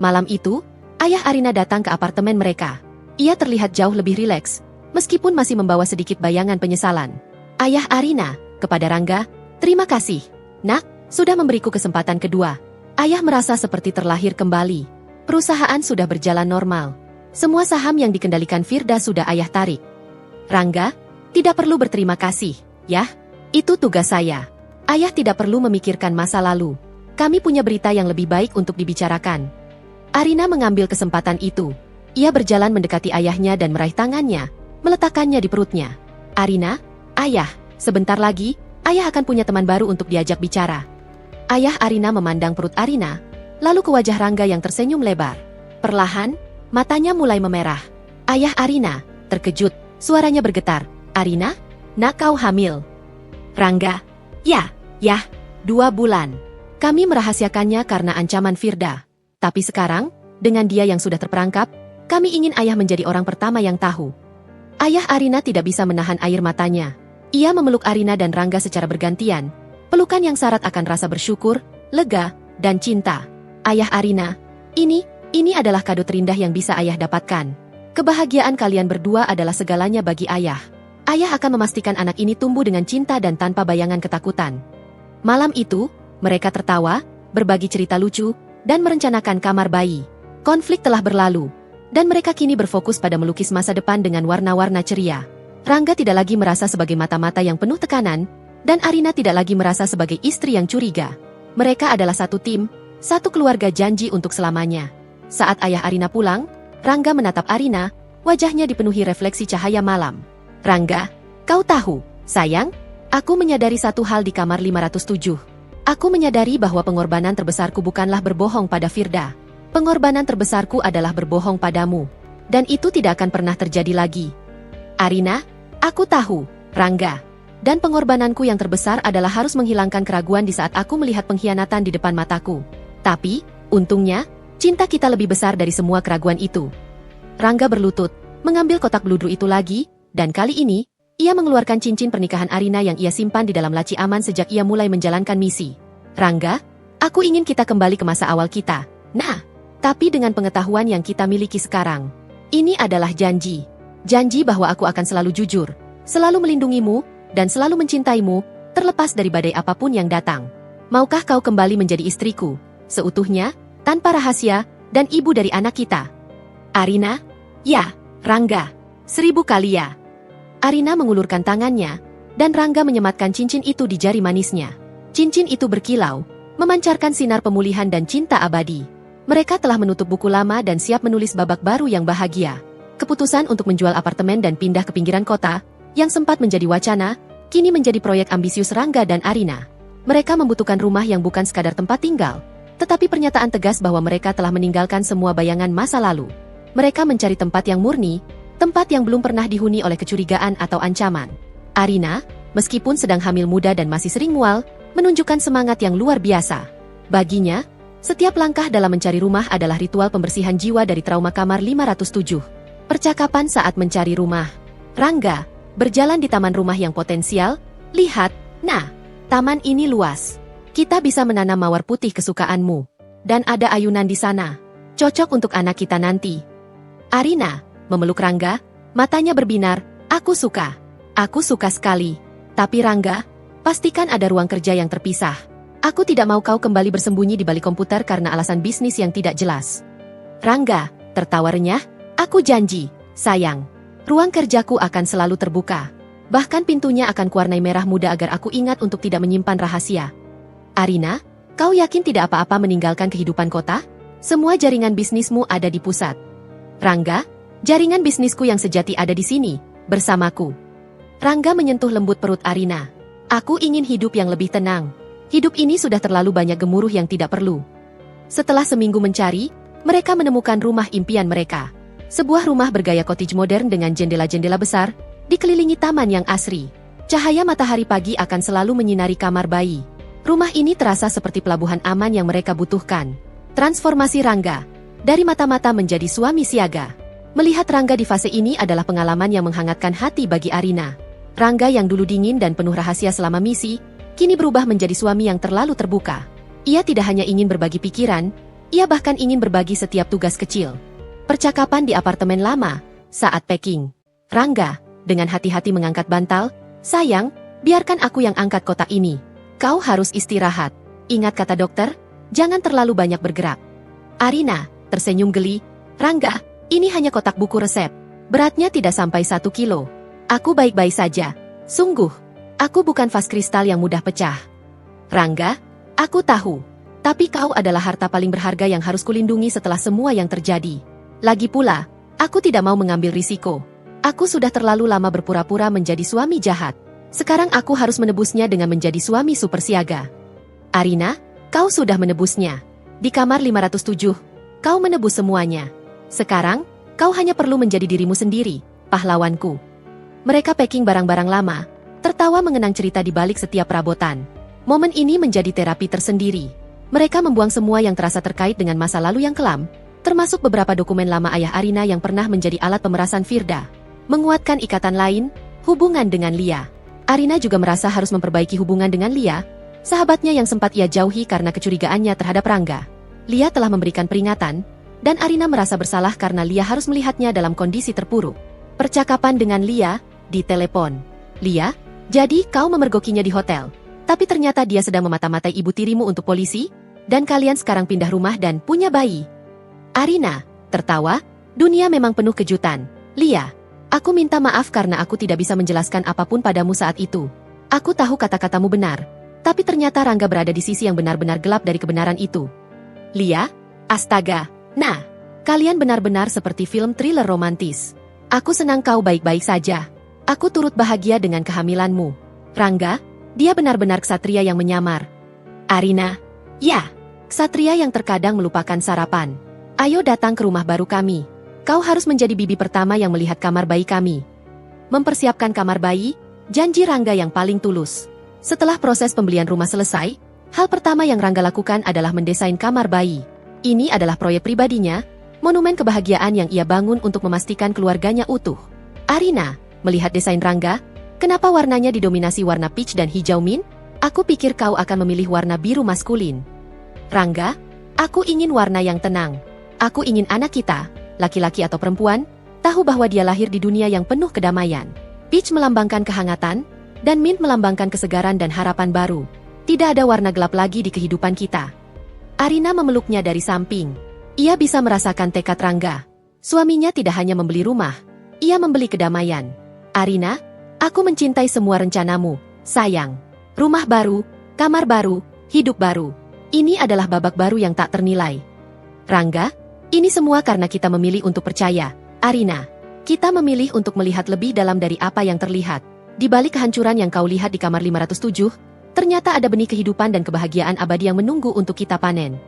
Malam itu, ayah Arina datang ke apartemen mereka. Ia terlihat jauh lebih rileks, meskipun masih membawa sedikit bayangan penyesalan. Ayah Arina, kepada Rangga, "Terima kasih, Nak, sudah memberiku kesempatan kedua." Ayah merasa seperti terlahir kembali. Perusahaan sudah berjalan normal. Semua saham yang dikendalikan Firda sudah ayah tarik. "Rangga, tidak perlu berterima kasih, ya. Itu tugas saya. Ayah tidak perlu memikirkan masa lalu. Kami punya berita yang lebih baik untuk dibicarakan." Arina mengambil kesempatan itu. Ia berjalan mendekati ayahnya dan meraih tangannya, meletakkannya di perutnya. "Arina, ayah, sebentar lagi, ayah akan punya teman baru untuk diajak bicara." Ayah Arina memandang perut Arina, lalu ke wajah Rangga yang tersenyum lebar. Perlahan, matanya mulai memerah. Ayah Arina terkejut, suaranya bergetar. "Arina, nak kau hamil?" Rangga, "Ya, 2 bulan. Kami merahasiakannya karena ancaman Firda. Tapi sekarang, dengan dia yang sudah terperangkap, kami ingin ayah menjadi orang pertama yang tahu." Ayah Arina tidak bisa menahan air matanya. Ia memeluk Arina dan Rangga secara bergantian. Pelukan yang syarat akan rasa bersyukur, lega, dan cinta. "Ayah Arina, ini adalah kado terindah yang bisa ayah dapatkan. Kebahagiaan kalian berdua adalah segalanya bagi ayah. Ayah akan memastikan anak ini tumbuh dengan cinta dan tanpa bayangan ketakutan." Malam itu, mereka tertawa, berbagi cerita lucu, dan merencanakan kamar bayi. Konflik telah berlalu, dan mereka kini berfokus pada melukis masa depan dengan warna-warna ceria. Rangga tidak lagi merasa sebagai mata-mata yang penuh tekanan, dan Arina tidak lagi merasa sebagai istri yang curiga. Mereka adalah satu tim, satu keluarga janji untuk selamanya. Saat ayah Arina pulang, Rangga menatap Arina, wajahnya dipenuhi refleksi cahaya malam. "Rangga, kau tahu, sayang, aku menyadari satu hal di kamar 507. Aku menyadari bahwa pengorbanan terbesarku bukanlah berbohong pada Firda. Pengorbanan terbesarku adalah berbohong padamu. Dan itu tidak akan pernah terjadi lagi. Arina, aku tahu, Rangga. Dan pengorbananku yang terbesar adalah harus menghilangkan keraguan di saat aku melihat pengkhianatan di depan mataku. Tapi, untungnya, cinta kita lebih besar dari semua keraguan itu." Rangga berlutut, mengambil kotak bludru itu lagi, dan kali ini, ia mengeluarkan cincin pernikahan Arina yang ia simpan di dalam laci aman sejak ia mulai menjalankan misi. "Rangga, aku ingin kita kembali ke masa awal kita. Nah, tapi dengan pengetahuan yang kita miliki sekarang. Ini adalah janji. Janji bahwa aku akan selalu jujur, selalu melindungimu, dan selalu mencintaimu, terlepas dari badai apapun yang datang. Maukah kau kembali menjadi istriku, seutuhnya, tanpa rahasia, dan ibu dari anak kita?" "Arina, ya, Rangga, 1000 kali ya." Arina mengulurkan tangannya, dan Rangga menyematkan cincin itu di jari manisnya. Cincin itu berkilau, memancarkan sinar pemulihan dan cinta abadi. Mereka telah menutup buku lama dan siap menulis babak baru yang bahagia. Keputusan untuk menjual apartemen dan pindah ke pinggiran kota, yang sempat menjadi wacana, kini menjadi proyek ambisius Rangga dan Arina. Mereka membutuhkan rumah yang bukan sekadar tempat tinggal, tetapi pernyataan tegas bahwa mereka telah meninggalkan semua bayangan masa lalu. Mereka mencari tempat yang murni, tempat yang belum pernah dihuni oleh kecurigaan atau ancaman. Arina, meskipun sedang hamil muda dan masih sering mual, menunjukkan semangat yang luar biasa. Baginya, setiap langkah dalam mencari rumah adalah ritual pembersihan jiwa dari trauma kamar 507. Percakapan saat mencari rumah. Rangga berjalan di taman rumah yang potensial. "Lihat, nah, taman ini luas. Kita bisa menanam mawar putih kesukaanmu. Dan ada ayunan di sana. Cocok untuk anak kita nanti." Arina memeluk Rangga, matanya berbinar. Aku suka sekali. Tapi Rangga, pastikan ada ruang kerja yang terpisah. Aku tidak mau kau kembali bersembunyi di balik komputer karena alasan bisnis yang tidak jelas." Rangga tertawa renyah, "Aku janji, sayang. Ruang kerjaku akan selalu terbuka. Bahkan pintunya akan kuwarnai merah muda agar aku ingat untuk tidak menyimpan rahasia." "Arina, kau yakin tidak apa-apa meninggalkan kehidupan kota? Semua jaringan bisnismu ada di pusat." "Rangga, jaringan bisnisku yang sejati ada di sini, bersamaku." Rangga menyentuh lembut perut Arina. "Aku ingin hidup yang lebih tenang. Hidup ini sudah terlalu banyak gemuruh yang tidak perlu." Setelah seminggu mencari, mereka menemukan rumah impian mereka. Sebuah rumah bergaya cottage modern dengan jendela-jendela besar, dikelilingi taman yang asri. Cahaya matahari pagi akan selalu menyinari kamar bayi. Rumah ini terasa seperti pelabuhan aman yang mereka butuhkan. Transformasi Rangga. Dari mata-mata menjadi suami siaga. Melihat Rangga di fase ini adalah pengalaman yang menghangatkan hati bagi Arina. Rangga yang dulu dingin dan penuh rahasia selama misi, kini berubah menjadi suami yang terlalu terbuka. Ia tidak hanya ingin berbagi pikiran, ia bahkan ingin berbagi setiap tugas kecil. Percakapan di apartemen lama, saat packing. Rangga, dengan hati-hati mengangkat bantal, "Sayang, biarkan aku yang angkat kotak ini. Kau harus istirahat. Ingat kata dokter, jangan terlalu banyak bergerak." Arina tersenyum geli, "Rangga, ini hanya kotak buku resep. Beratnya tidak sampai 1 kilo. Aku baik-baik saja. Sungguh, aku bukan vas kristal yang mudah pecah." "Rangga, aku tahu. Tapi kau adalah harta paling berharga yang harus kulindungi setelah semua yang terjadi. Lagi pula, aku tidak mau mengambil risiko. Aku sudah terlalu lama berpura-pura menjadi suami jahat. Sekarang aku harus menebusnya dengan menjadi suami super siaga." "Arina, kau sudah menebusnya. Di kamar 507, kau menebus semuanya. Sekarang, kau hanya perlu menjadi dirimu sendiri, pahlawanku." Mereka packing barang-barang lama, tertawa mengenang cerita di balik setiap perabotan. Momen ini menjadi terapi tersendiri. Mereka membuang semua yang terasa terkait dengan masa lalu yang kelam, termasuk beberapa dokumen lama ayah Arina yang pernah menjadi alat pemerasan Firda. Menguatkan ikatan lain, hubungan dengan Lia. Arina juga merasa harus memperbaiki hubungan dengan Lia, sahabatnya yang sempat ia jauhi karena kecurigaannya terhadap Rangga. Lia telah memberikan peringatan, dan Arina merasa bersalah karena Lia harus melihatnya dalam kondisi terpuruk. Percakapan dengan Lia, di telepon. "Lia, jadi kau memergokinya di hotel. Tapi ternyata dia sedang memata-matai ibu tirimu untuk polisi, dan kalian sekarang pindah rumah dan punya bayi." Arina tertawa, "Dunia memang penuh kejutan. Lia, aku minta maaf karena aku tidak bisa menjelaskan apapun padamu saat itu. Aku tahu kata-katamu benar, tapi ternyata Rangga berada di sisi yang benar-benar gelap dari kebenaran itu." "Lia, astaga. Nah, kalian benar-benar seperti film thriller romantis. Aku senang kau baik-baik saja. Aku turut bahagia dengan kehamilanmu. Rangga, dia benar-benar ksatria yang menyamar." Arina, "Ya, ksatria yang terkadang melupakan sarapan. Ayo datang ke rumah baru kami. Kau harus menjadi bibi pertama yang melihat kamar bayi kami." Mempersiapkan kamar bayi, janji Rangga yang paling tulus. Setelah proses pembelian rumah selesai, hal pertama yang Rangga lakukan adalah mendesain kamar bayi. Ini adalah proyek pribadinya, monumen kebahagiaan yang ia bangun untuk memastikan keluarganya utuh. Arina melihat desain Rangga, "Kenapa warnanya didominasi warna peach dan hijau mint? Aku pikir kau akan memilih warna biru maskulin." "Rangga, aku ingin warna yang tenang. Aku ingin anak kita, laki-laki atau perempuan, tahu bahwa dia lahir di dunia yang penuh kedamaian. Peach melambangkan kehangatan, dan mint melambangkan kesegaran dan harapan baru. Tidak ada warna gelap lagi di kehidupan kita." Arina memeluknya dari samping. Ia bisa merasakan tekad Rangga. Suaminya tidak hanya membeli rumah, ia membeli kedamaian. "Arina, aku mencintai semua rencanamu, sayang. Rumah baru, kamar baru, hidup baru. Ini adalah babak baru yang tak ternilai. Rangga, ini semua karena kita memilih untuk percaya. Arina, kita memilih untuk melihat lebih dalam dari apa yang terlihat. Di balik kehancuran yang kau lihat di kamar 507, ternyata ada benih kehidupan dan kebahagiaan abadi yang menunggu untuk kita panen."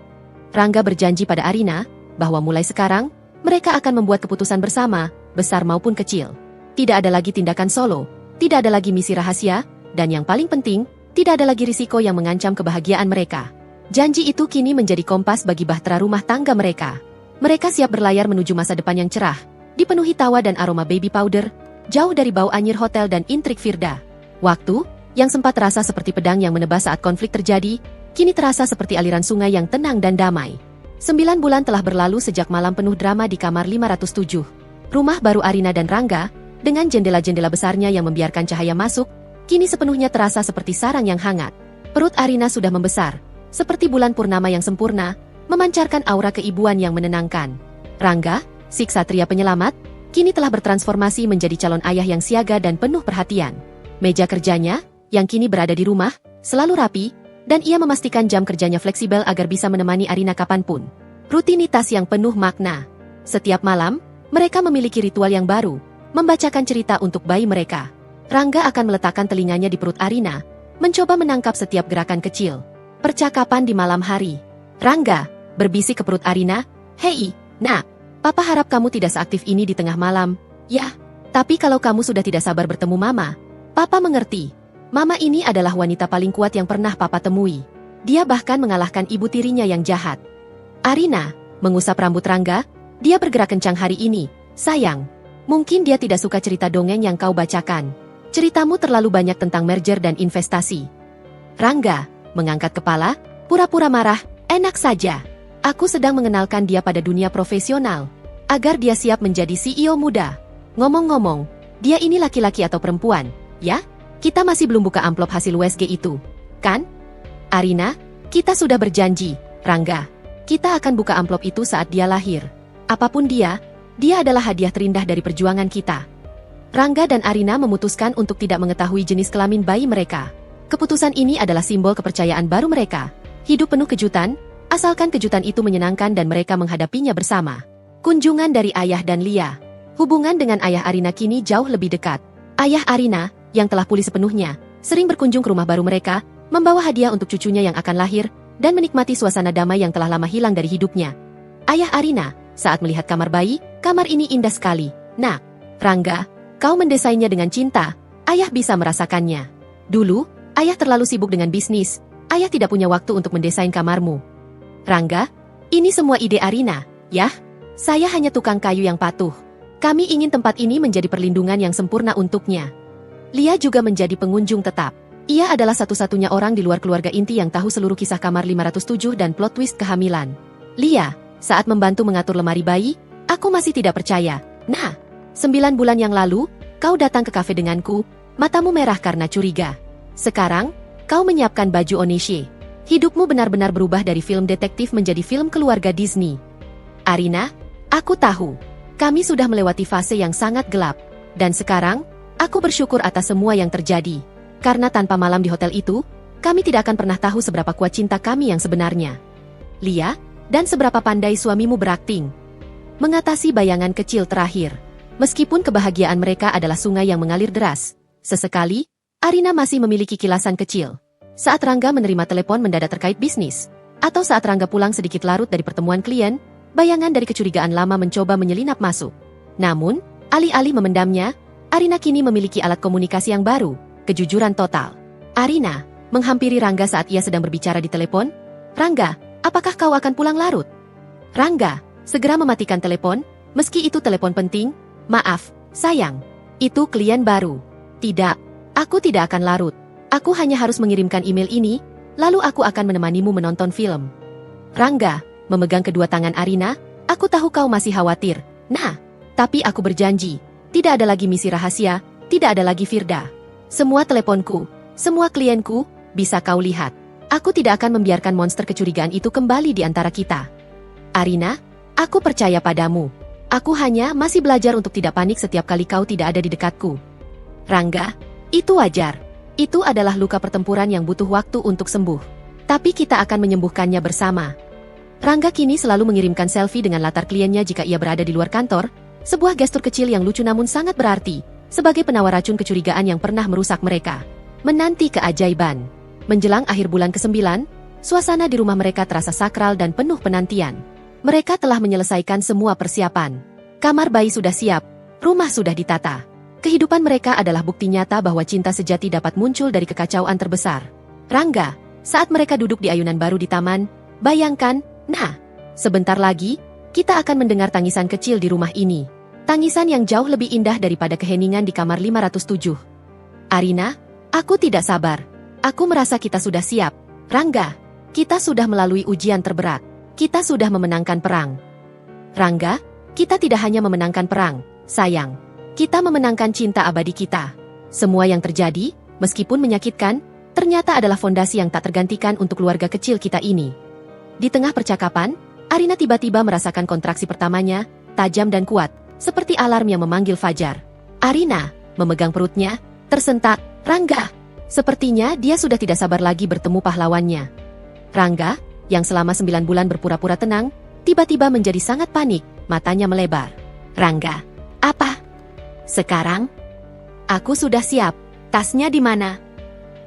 Rangga berjanji pada Arina, bahwa mulai sekarang, mereka akan membuat keputusan bersama, besar maupun kecil. Tidak ada lagi tindakan solo, tidak ada lagi misi rahasia, dan yang paling penting, tidak ada lagi risiko yang mengancam kebahagiaan mereka. Janji itu kini menjadi kompas bagi bahtera rumah tangga mereka. Mereka siap berlayar menuju masa depan yang cerah, dipenuhi tawa dan aroma baby powder, jauh dari bau anyir hotel dan intrik Firda. Waktu yang sempat terasa seperti pedang yang menebas saat konflik terjadi, kini terasa seperti aliran sungai yang tenang dan damai. 9 bulan telah berlalu sejak malam penuh drama di kamar 507. Rumah baru Arina dan Rangga, dengan jendela-jendela besarnya yang membiarkan cahaya masuk, kini sepenuhnya terasa seperti sarang yang hangat. Perut Arina sudah membesar, seperti bulan purnama yang sempurna, memancarkan aura keibuan yang menenangkan. Rangga, si ksatria penyelamat, kini telah bertransformasi menjadi calon ayah yang siaga dan penuh perhatian. Meja kerjanya, yang kini berada di rumah, selalu rapi, dan ia memastikan jam kerjanya fleksibel agar bisa menemani Arina kapanpun. Rutinitas yang penuh makna. Setiap malam, mereka memiliki ritual yang baru, membacakan cerita untuk bayi mereka. Rangga akan meletakkan telinganya di perut Arina, mencoba menangkap setiap gerakan kecil. Percakapan di malam hari. Rangga berbisik ke perut Arina, "Hei, nak, papa harap kamu tidak seaktif ini di tengah malam, ya. Tapi kalau kamu sudah tidak sabar bertemu mama, papa mengerti. Mama ini adalah wanita paling kuat yang pernah papa temui. Dia bahkan mengalahkan ibu tirinya yang jahat." Arina Mengusap rambut Rangga, dia bergerak kencang hari ini. Sayang, mungkin dia tidak suka cerita dongeng yang kau bacakan. Ceritamu terlalu banyak tentang merger dan investasi. Rangga mengangkat kepala, pura-pura marah. Enak saja. Aku sedang mengenalkan dia pada dunia profesional, agar dia siap menjadi CEO muda. Ngomong-ngomong, dia ini laki-laki atau perempuan, ya? Kita masih belum buka amplop hasil USG itu, kan? Arina, kita sudah berjanji, Rangga. Kita akan buka amplop itu saat dia lahir. Apapun dia adalah hadiah terindah dari perjuangan kita. Rangga dan Arina memutuskan untuk tidak mengetahui jenis kelamin bayi mereka. Keputusan ini adalah simbol kepercayaan baru mereka. Hidup penuh kejutan, asalkan kejutan itu menyenangkan dan mereka menghadapinya bersama. Kunjungan dari Ayah dan Lia. Hubungan dengan Ayah Arina kini jauh lebih dekat. Ayah Arina, yang telah pulih sepenuhnya, sering berkunjung ke rumah baru mereka, membawa hadiah untuk cucunya yang akan lahir, dan menikmati suasana damai yang telah lama hilang dari hidupnya. Ayah Arina, saat melihat kamar bayi, kamar ini indah sekali. Nak, Rangga, kau mendesainnya dengan cinta. Ayah bisa merasakannya. Dulu, ayah terlalu sibuk dengan bisnis. Ayah tidak punya waktu untuk mendesain kamarmu. Rangga, ini semua ide Arina, ya? Saya hanya tukang kayu yang patuh. Kami ingin tempat ini menjadi perlindungan yang sempurna untuknya. Lia juga menjadi pengunjung tetap. Ia adalah satu-satunya orang di luar keluarga inti yang tahu seluruh kisah kamar 507 dan plot twist kehamilan. Lia, saat membantu mengatur lemari bayi, aku masih tidak percaya. Nah, 9 bulan yang lalu, kau datang ke kafe denganku, matamu merah karena curiga. Sekarang, kau menyiapkan baju Onishi. Hidupmu benar-benar berubah dari film detektif menjadi film keluarga Disney. Arina, aku tahu. Kami sudah melewati fase yang sangat gelap. Dan sekarang, aku bersyukur atas semua yang terjadi. Karena tanpa malam di hotel itu, kami tidak akan pernah tahu seberapa kuat cinta kami yang sebenarnya. Lia, dan seberapa pandai suamimu berakting. Mengatasi bayangan kecil terakhir. Meskipun kebahagiaan mereka adalah sungai yang mengalir deras, sesekali, Arina masih memiliki kilasan kecil. Saat Rangga menerima telepon mendadak terkait bisnis, atau saat Rangga pulang sedikit larut dari pertemuan klien, bayangan dari kecurigaan lama mencoba menyelinap masuk. Namun, alih-alih memendamnya, Arina kini memiliki alat komunikasi yang baru, kejujuran total. Arina menghampiri Rangga saat ia sedang berbicara di telepon. Rangga, apakah kau akan pulang larut? Rangga segera mematikan telepon, meski itu telepon penting. Maaf, sayang. Itu klien baru. Tidak, aku tidak akan larut. Aku hanya harus mengirimkan email ini, lalu aku akan menemanimu menonton film. Rangga memegang kedua tangan Arina. Aku tahu kau masih khawatir. Nah, tapi aku berjanji, tidak ada lagi misi rahasia, tidak ada lagi Firda. Semua teleponku, semua klienku, bisa kau lihat. Aku tidak akan membiarkan monster kecurigaan itu kembali di antara kita. Arina, aku percaya padamu. Aku hanya masih belajar untuk tidak panik setiap kali kau tidak ada di dekatku. Rangga, itu wajar. Itu adalah luka pertempuran yang butuh waktu untuk sembuh. Tapi kita akan menyembuhkannya bersama. Rangga kini selalu mengirimkan selfie dengan latar kliennya jika ia berada di luar kantor, sebuah gestur kecil yang lucu namun sangat berarti, sebagai penawar racun kecurigaan yang pernah merusak mereka. Menanti keajaiban. Menjelang akhir bulan ke-9, suasana di rumah mereka terasa sakral dan penuh penantian. Mereka telah menyelesaikan semua persiapan. Kamar bayi sudah siap, rumah sudah ditata. Kehidupan mereka adalah bukti nyata bahwa cinta sejati dapat muncul dari kekacauan terbesar. Rangga, saat mereka duduk di ayunan baru di taman, bayangkan, nah, sebentar lagi, kita akan mendengar tangisan kecil di rumah ini. Tangisan yang jauh lebih indah daripada keheningan di kamar 507. Arina, aku tidak sabar. Aku merasa kita sudah siap. Rangga, kita sudah melalui ujian terberat. Kita sudah memenangkan perang. Rangga, kita tidak hanya memenangkan perang, sayang. Kita memenangkan cinta abadi kita. Semua yang terjadi, meskipun menyakitkan, ternyata adalah fondasi yang tak tergantikan untuk keluarga kecil kita ini. Di tengah percakapan, Arina tiba-tiba merasakan kontraksi pertamanya, tajam dan kuat, seperti alarm yang memanggil fajar. Arina memegang perutnya, tersentak. Rangga, sepertinya dia sudah tidak sabar lagi bertemu pahlawannya. Rangga, yang selama 9 bulan berpura-pura tenang, tiba-tiba menjadi sangat panik, matanya melebar. Rangga, apa? Sekarang? Aku sudah siap. Tasnya di mana?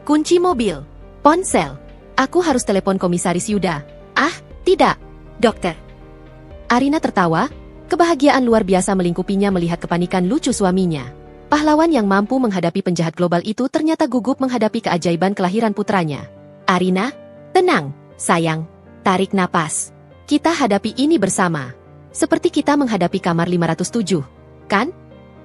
Kunci mobil, ponsel. Aku harus telepon Komisaris Yuda. Ah, tidak, dokter. Arina tertawa. Kebahagiaan luar biasa melingkupinya melihat kepanikan lucu suaminya. Pahlawan yang mampu menghadapi penjahat global itu ternyata gugup menghadapi keajaiban kelahiran putranya. Arina, tenang, sayang. Tarik napas. Kita hadapi ini bersama. Seperti kita menghadapi kamar 507, kan?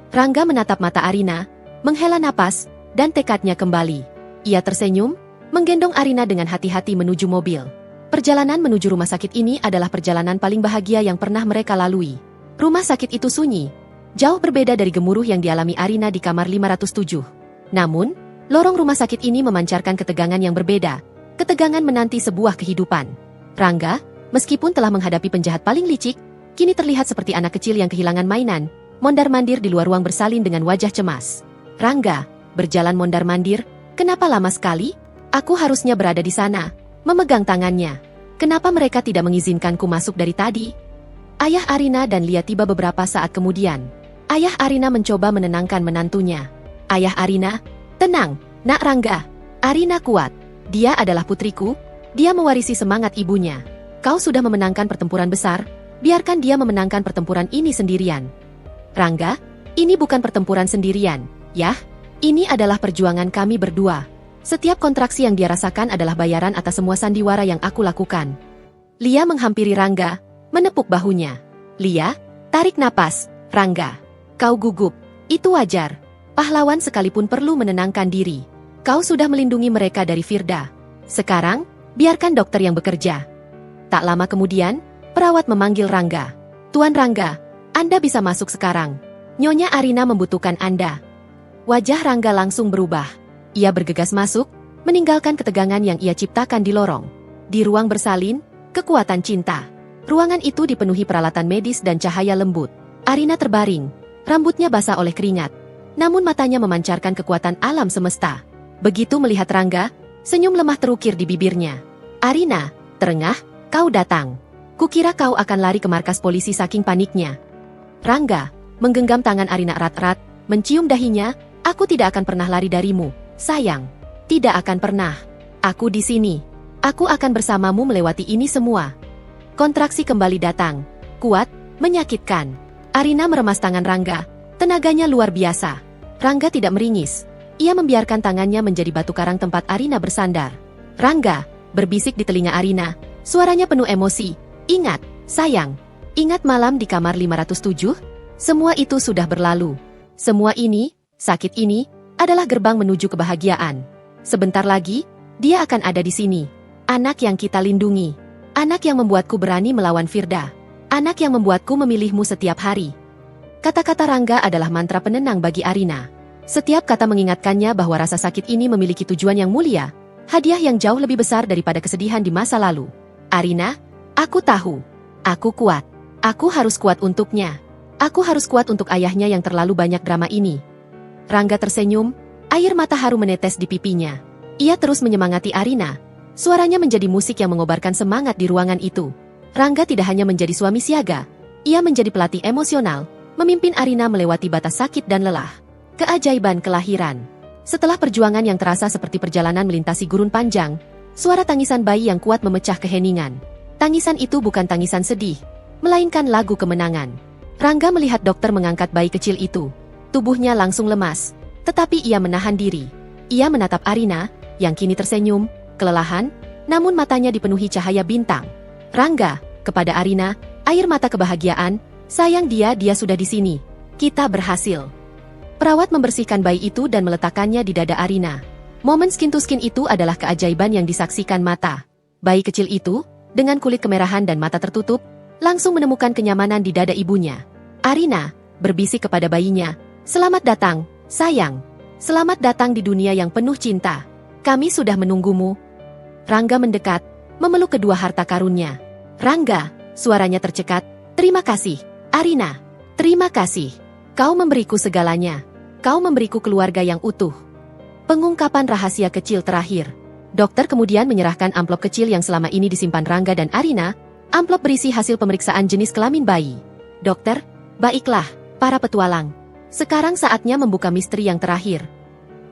Rangga menatap mata Arina, menghela napas, dan tekadnya kembali. Ia tersenyum, menggendong Arina dengan hati-hati menuju mobil. Perjalanan menuju rumah sakit ini adalah perjalanan paling bahagia yang pernah mereka lalui. Rumah sakit itu sunyi, jauh berbeda dari gemuruh yang dialami Arina di kamar 507. Namun, lorong rumah sakit ini memancarkan ketegangan yang berbeda, ketegangan menanti sebuah kehidupan. Rangga, meskipun telah menghadapi penjahat paling licik, kini terlihat seperti anak kecil yang kehilangan mainan, mondar-mandir di luar ruang bersalin dengan wajah cemas. Rangga, berjalan mondar-mandir, kenapa lama sekali? Aku harusnya berada di sana, memegang tangannya. Kenapa mereka tidak mengizinkanku masuk dari tadi? Ayah Arina dan Lia tiba beberapa saat kemudian. Ayah Arina mencoba menenangkan menantunya. Ayah Arina, tenang, nak Rangga. Arina kuat. Dia adalah putriku, dia mewarisi semangat ibunya. Kau sudah memenangkan pertempuran besar, biarkan dia memenangkan pertempuran ini sendirian. Rangga, ini bukan pertempuran sendirian, ya. Ini adalah perjuangan kami berdua. Setiap kontraksi yang dia rasakan adalah bayaran atas semua sandiwara yang aku lakukan. Lia menghampiri Rangga, menepuk bahunya. Lia, tarik napas, Rangga. Kau gugup, itu wajar. Pahlawan sekalipun perlu menenangkan diri. Kau sudah melindungi mereka dari Firda. Sekarang, biarkan dokter yang bekerja. Tak lama kemudian, perawat memanggil Rangga. Tuan Rangga, Anda bisa masuk sekarang. Nyonya Arina membutuhkan Anda. Wajah Rangga langsung berubah. Ia bergegas masuk, meninggalkan ketegangan yang ia ciptakan di lorong. Di ruang bersalin, kekuatan cinta. Ruangan itu dipenuhi peralatan medis dan cahaya lembut. Arina terbaring, rambutnya basah oleh keringat. Namun matanya memancarkan kekuatan alam semesta. Begitu melihat Rangga, senyum lemah terukir di bibirnya. Arina, terengah, kau datang. Kukira kau akan lari ke markas polisi saking paniknya. Rangga, menggenggam tangan Arina erat-erat, mencium dahinya, aku tidak akan pernah lari darimu, sayang. Tidak akan pernah. Aku di sini. Aku akan bersamamu melewati ini semua. Kontraksi kembali datang. Kuat, menyakitkan. Arina meremas tangan Rangga. Tenaganya luar biasa. Rangga tidak meringis. Ia membiarkan tangannya menjadi batu karang tempat Arina bersandar. Rangga, berbisik di telinga Arina. Suaranya penuh emosi. Ingat, sayang. Ingat malam di kamar 507? Semua itu sudah berlalu. Semua ini, sakit ini, adalah gerbang menuju kebahagiaan. Sebentar lagi, dia akan ada di sini. Anak yang kita lindungi. Anak yang membuatku berani melawan Firda. Anak yang membuatku memilihmu setiap hari. Kata-kata Rangga adalah mantra penenang bagi Arina. Setiap kata mengingatkannya bahwa rasa sakit ini memiliki tujuan yang mulia, hadiah yang jauh lebih besar daripada kesedihan di masa lalu. Arina, aku tahu. Aku kuat. Aku harus kuat untuknya. Aku harus kuat untuk ayahnya yang terlalu banyak drama ini. Rangga tersenyum, air mata haru menetes di pipinya. Ia terus menyemangati Arina. Suaranya menjadi musik yang mengobarkan semangat di ruangan itu. Rangga tidak hanya menjadi suami siaga, ia menjadi pelatih emosional, memimpin Arina melewati batas sakit dan lelah. Keajaiban kelahiran. Setelah perjuangan yang terasa seperti perjalanan melintasi gurun panjang, suara tangisan bayi yang kuat memecah keheningan. Tangisan itu bukan tangisan sedih, melainkan lagu kemenangan. Rangga melihat dokter mengangkat bayi kecil itu. Tubuhnya langsung lemas, tetapi ia menahan diri. Ia menatap Arina, yang kini tersenyum, kelelahan, namun matanya dipenuhi cahaya bintang. Rangga, kepada Arina, air mata kebahagiaan, sayang dia sudah di sini. Kita berhasil. Perawat membersihkan bayi itu dan meletakkannya di dada Arina. Momen skin to skin itu adalah keajaiban yang disaksikan mata. Bayi kecil itu, dengan kulit kemerahan dan mata tertutup, langsung menemukan kenyamanan di dada ibunya. Arina, berbisik kepada bayinya, selamat datang, sayang. Selamat datang di dunia yang penuh cinta. Kami sudah menunggumu. Rangga mendekat, memeluk kedua harta karunnya. Rangga, suaranya tercekat, terima kasih, Arina. Terima kasih. Kau memberiku segalanya. Kau memberiku keluarga yang utuh. Pengungkapan rahasia kecil terakhir. Dokter kemudian menyerahkan amplop kecil yang selama ini disimpan Rangga dan Arina. Amplop berisi hasil pemeriksaan jenis kelamin bayi. Dokter, baiklah, para petualang. Sekarang saatnya membuka misteri yang terakhir.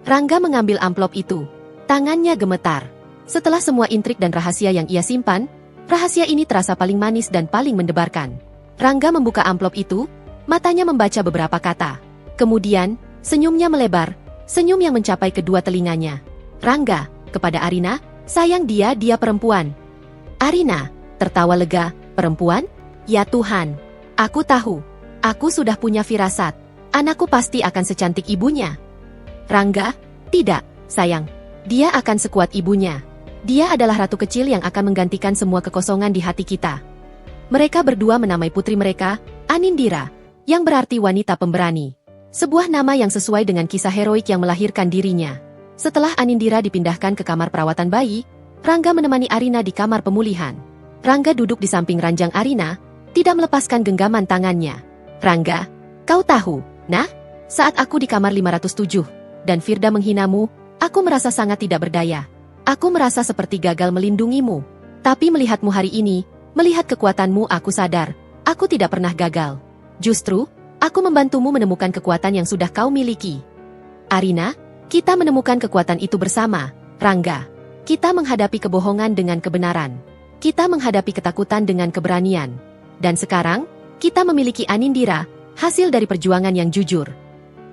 Rangga mengambil amplop itu. Tangannya gemetar. Setelah semua intrik dan rahasia yang ia simpan, rahasia ini terasa paling manis dan paling mendebarkan. Rangga membuka amplop itu, matanya membaca beberapa kata. Kemudian, senyumnya melebar, senyum yang mencapai kedua telinganya. Rangga, kepada Arina, sayang dia perempuan. Arina, tertawa lega, Perempuan? Ya Tuhan. Aku tahu. Aku sudah punya firasat. Anakku pasti akan secantik ibunya. Rangga? Tidak, sayang. Dia akan sekuat ibunya. Dia adalah ratu kecil yang akan menggantikan semua kekosongan di hati kita. Mereka berdua menamai putri mereka, Anindira, yang berarti wanita pemberani. Sebuah nama yang sesuai dengan kisah heroik yang melahirkan dirinya. Setelah Anindira dipindahkan ke kamar perawatan bayi, Rangga menemani Arina di kamar pemulihan. Rangga duduk di samping ranjang Arina, tidak melepaskan genggaman tangannya. Rangga, kau tahu, nah, saat aku di kamar 507, dan Firda menghinamu, aku merasa sangat tidak berdaya. Aku merasa seperti gagal melindungimu. Tapi melihatmu hari ini, melihat kekuatanmu aku sadar, aku tidak pernah gagal. Justru, aku membantumu menemukan kekuatan yang sudah kau miliki. Arina, kita menemukan kekuatan itu bersama. Rangga, kita menghadapi kebohongan dengan kebenaran. Kita menghadapi ketakutan dengan keberanian. Dan sekarang, kita memiliki Anindira, hasil dari perjuangan yang jujur.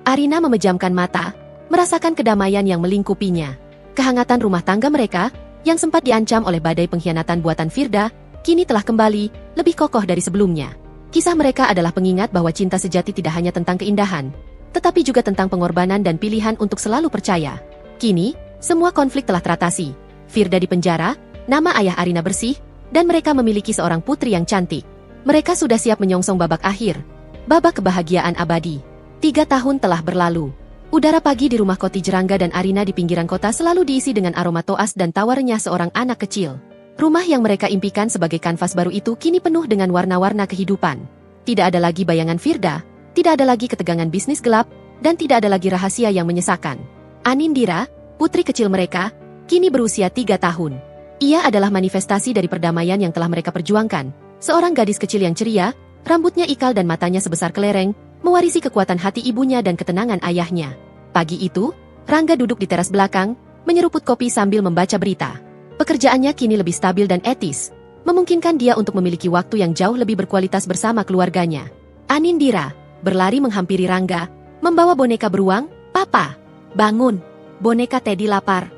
Arina memejamkan mata, merasakan kedamaian yang melingkupinya. Kehangatan rumah tangga mereka, yang sempat diancam oleh badai pengkhianatan buatan Firda, kini telah kembali, lebih kokoh dari sebelumnya. Kisah mereka adalah pengingat bahwa cinta sejati tidak hanya tentang keindahan, tetapi juga tentang pengorbanan dan pilihan untuk selalu percaya. Kini, semua konflik telah teratasi. Firda di penjara, nama ayah Arina bersih, dan mereka memiliki seorang putri yang cantik. Mereka sudah siap menyongsong babak akhir, babak kebahagiaan abadi. 3 tahun telah berlalu. Udara pagi di rumah Koti Rangga dan Arina di pinggiran kota selalu diisi dengan aroma toas dan tawarnya seorang anak kecil. Rumah yang mereka impikan sebagai kanvas baru itu kini penuh dengan warna-warna kehidupan. Tidak ada lagi bayangan Firda, tidak ada lagi ketegangan bisnis gelap, dan tidak ada lagi rahasia yang menyesakan. Anindira, putri kecil mereka, kini berusia 3 tahun. Ia adalah manifestasi dari perdamaian yang telah mereka perjuangkan. Seorang gadis kecil yang ceria, rambutnya ikal dan matanya sebesar kelereng, mewarisi kekuatan hati ibunya dan ketenangan ayahnya. Pagi itu, Rangga duduk di teras belakang, menyeruput kopi sambil membaca berita. Pekerjaannya kini lebih stabil dan etis, memungkinkan dia untuk memiliki waktu yang jauh lebih berkualitas bersama keluarganya. Anindira berlari menghampiri Rangga, membawa boneka beruang. "Papa, bangun, boneka Teddy lapar."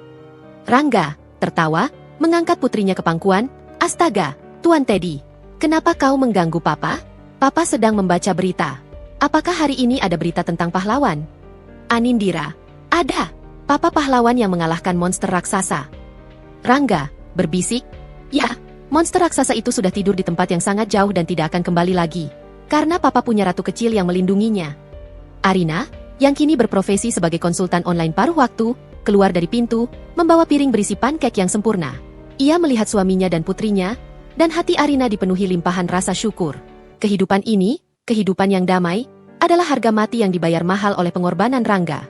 Rangga tertawa, mengangkat putrinya ke pangkuan. "Astaga, Tuan Teddy. Kenapa kau mengganggu Papa? Papa sedang membaca berita. Apakah hari ini ada berita tentang pahlawan?" Anindira, "Ada. Papa pahlawan yang mengalahkan monster raksasa." Rangga berbisik, "Ya, monster raksasa itu sudah tidur di tempat yang sangat jauh dan tidak akan kembali lagi. Karena Papa punya ratu kecil yang melindunginya." Arina, yang kini berprofesi sebagai konsultan online paruh waktu, keluar dari pintu, membawa piring berisi pankek yang sempurna. Ia melihat suaminya dan putrinya, dan hati Arina dipenuhi limpahan rasa syukur. Kehidupan ini, kehidupan yang damai, adalah harga mati yang dibayar mahal oleh pengorbanan Rangga.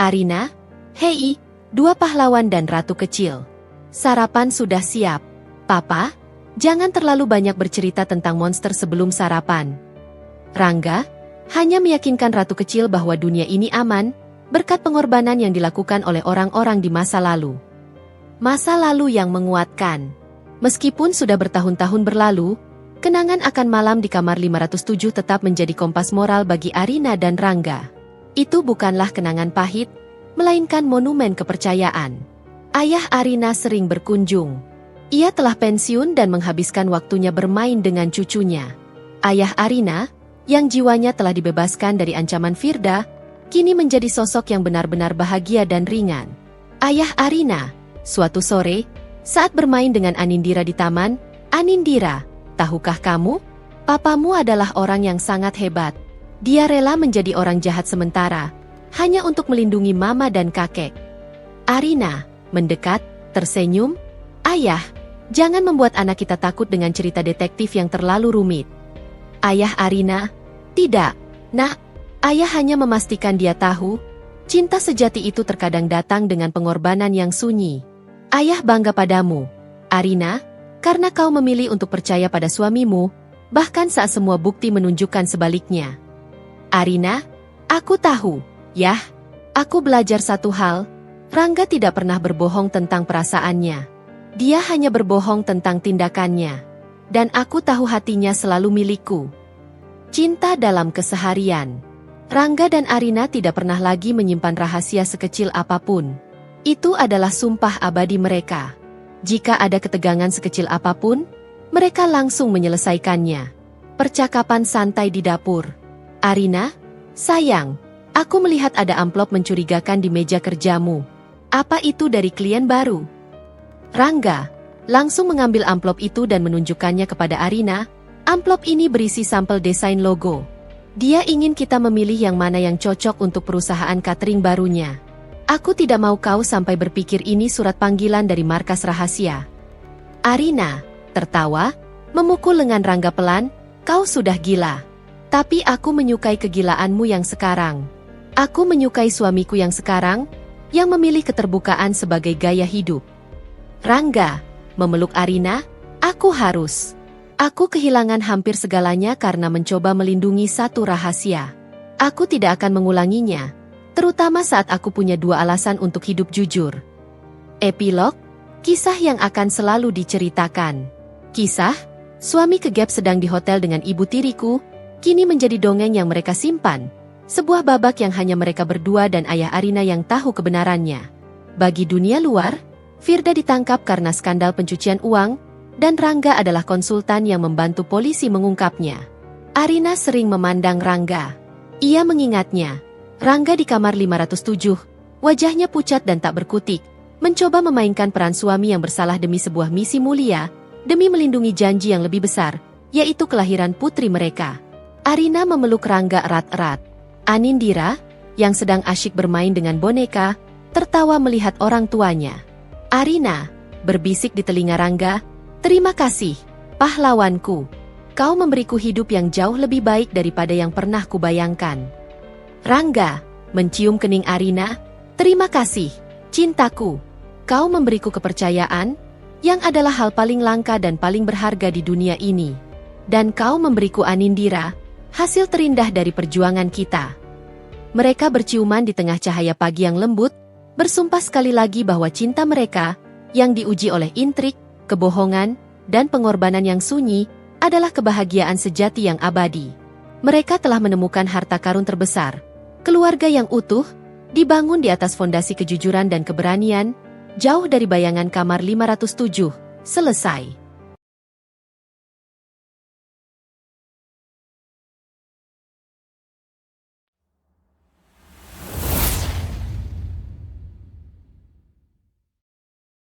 Arina, hei, 2 pahlawan dan ratu kecil. Sarapan sudah siap. Papa, jangan terlalu banyak bercerita tentang monster sebelum sarapan. Rangga hanya meyakinkan ratu kecil bahwa dunia ini aman, berkat pengorbanan yang dilakukan oleh orang-orang di masa lalu. Masa lalu yang menguatkan. Meskipun sudah bertahun-tahun berlalu, kenangan akan malam di kamar 507 tetap menjadi kompas moral bagi Arina dan Rangga. Itu bukanlah kenangan pahit, melainkan monumen kepercayaan. Ayah Arina sering berkunjung. Ia telah pensiun dan menghabiskan waktunya bermain dengan cucunya. Ayah Arina, yang jiwanya telah dibebaskan dari ancaman Firda, kini menjadi sosok yang benar-benar bahagia dan ringan. Ayah Arina, suatu sore, saat bermain dengan Anindira di taman, "Anindira, tahukah kamu? Papamu adalah orang yang sangat hebat. Dia rela menjadi orang jahat sementara, hanya untuk melindungi mama dan kakek." Arina mendekat, tersenyum, "Ayah, jangan membuat anak kita takut dengan cerita detektif yang terlalu rumit." Ayah Arina, "Tidak, Nak. Ayah hanya memastikan dia tahu, cinta sejati itu terkadang datang dengan pengorbanan yang sunyi. Ayah bangga padamu, Arina, karena kau memilih untuk percaya pada suamimu, bahkan saat semua bukti menunjukkan sebaliknya." Arina, "Aku tahu, Yah. Aku belajar satu hal, Rangga tidak pernah berbohong tentang perasaannya. Dia hanya berbohong tentang tindakannya. Dan aku tahu hatinya selalu milikku." Cinta dalam keseharian. Rangga dan Arina tidak pernah lagi menyimpan rahasia sekecil apapun. Itu adalah sumpah abadi mereka. Jika ada ketegangan sekecil apapun, Mereka langsung menyelesaikannya. Percakapan santai di dapur. Arina, sayang, aku melihat ada amplop mencurigakan di meja kerjamu. Apa itu dari klien baru? Rangga langsung mengambil amplop itu dan menunjukkannya kepada Arina. Amplop ini berisi sampel desain logo. Dia ingin kita memilih yang mana yang cocok untuk perusahaan catering barunya. Aku tidak mau kau sampai berpikir ini surat panggilan dari markas rahasia. Arina tertawa, memukul lengan Rangga pelan. Kau sudah gila. Tapi aku menyukai kegilaanmu yang sekarang. Aku menyukai suamiku yang sekarang, yang memilih keterbukaan sebagai gaya hidup. Rangga memeluk Arina. Aku kehilangan hampir segalanya karena mencoba melindungi satu rahasia. Aku tidak akan mengulanginya, terutama saat aku punya dua alasan untuk hidup jujur. Epilog, kisah yang akan selalu diceritakan. Kisah, suami kegap sedang di hotel dengan ibu tiriku, kini menjadi dongeng yang mereka simpan. Sebuah babak yang hanya mereka berdua dan ayah Arina yang tahu kebenarannya. Bagi dunia luar, Firda ditangkap karena skandal pencucian uang, dan Rangga adalah konsultan yang membantu polisi mengungkapnya. Arina sering memandang Rangga. Ia mengingatnya. Rangga di kamar 507, wajahnya pucat dan tak berkutik, mencoba memainkan peran suami yang bersalah demi sebuah misi mulia, demi melindungi janji yang lebih besar, yaitu kelahiran putri mereka. Arina memeluk Rangga erat-erat. Anindira, yang sedang asyik bermain dengan boneka, tertawa melihat orang tuanya. Arina berbisik di telinga Rangga, "Terima kasih, pahlawanku. Kau memberiku hidup yang jauh lebih baik daripada yang pernah kubayangkan." Rangga mencium kening Arina, "Terima kasih, cintaku. Kau memberiku kepercayaan, yang adalah hal paling langka dan paling berharga di dunia ini. Dan kau memberiku Anindira, hasil terindah dari perjuangan kita." Mereka berciuman di tengah cahaya pagi yang lembut, bersumpah sekali lagi bahwa cinta mereka, yang diuji oleh intrik, kebohongan, dan pengorbanan yang sunyi, adalah kebahagiaan sejati yang abadi. Mereka telah menemukan harta karun terbesar. Keluarga yang utuh, dibangun di atas fondasi kejujuran dan keberanian, jauh dari bayangan kamar 507, selesai.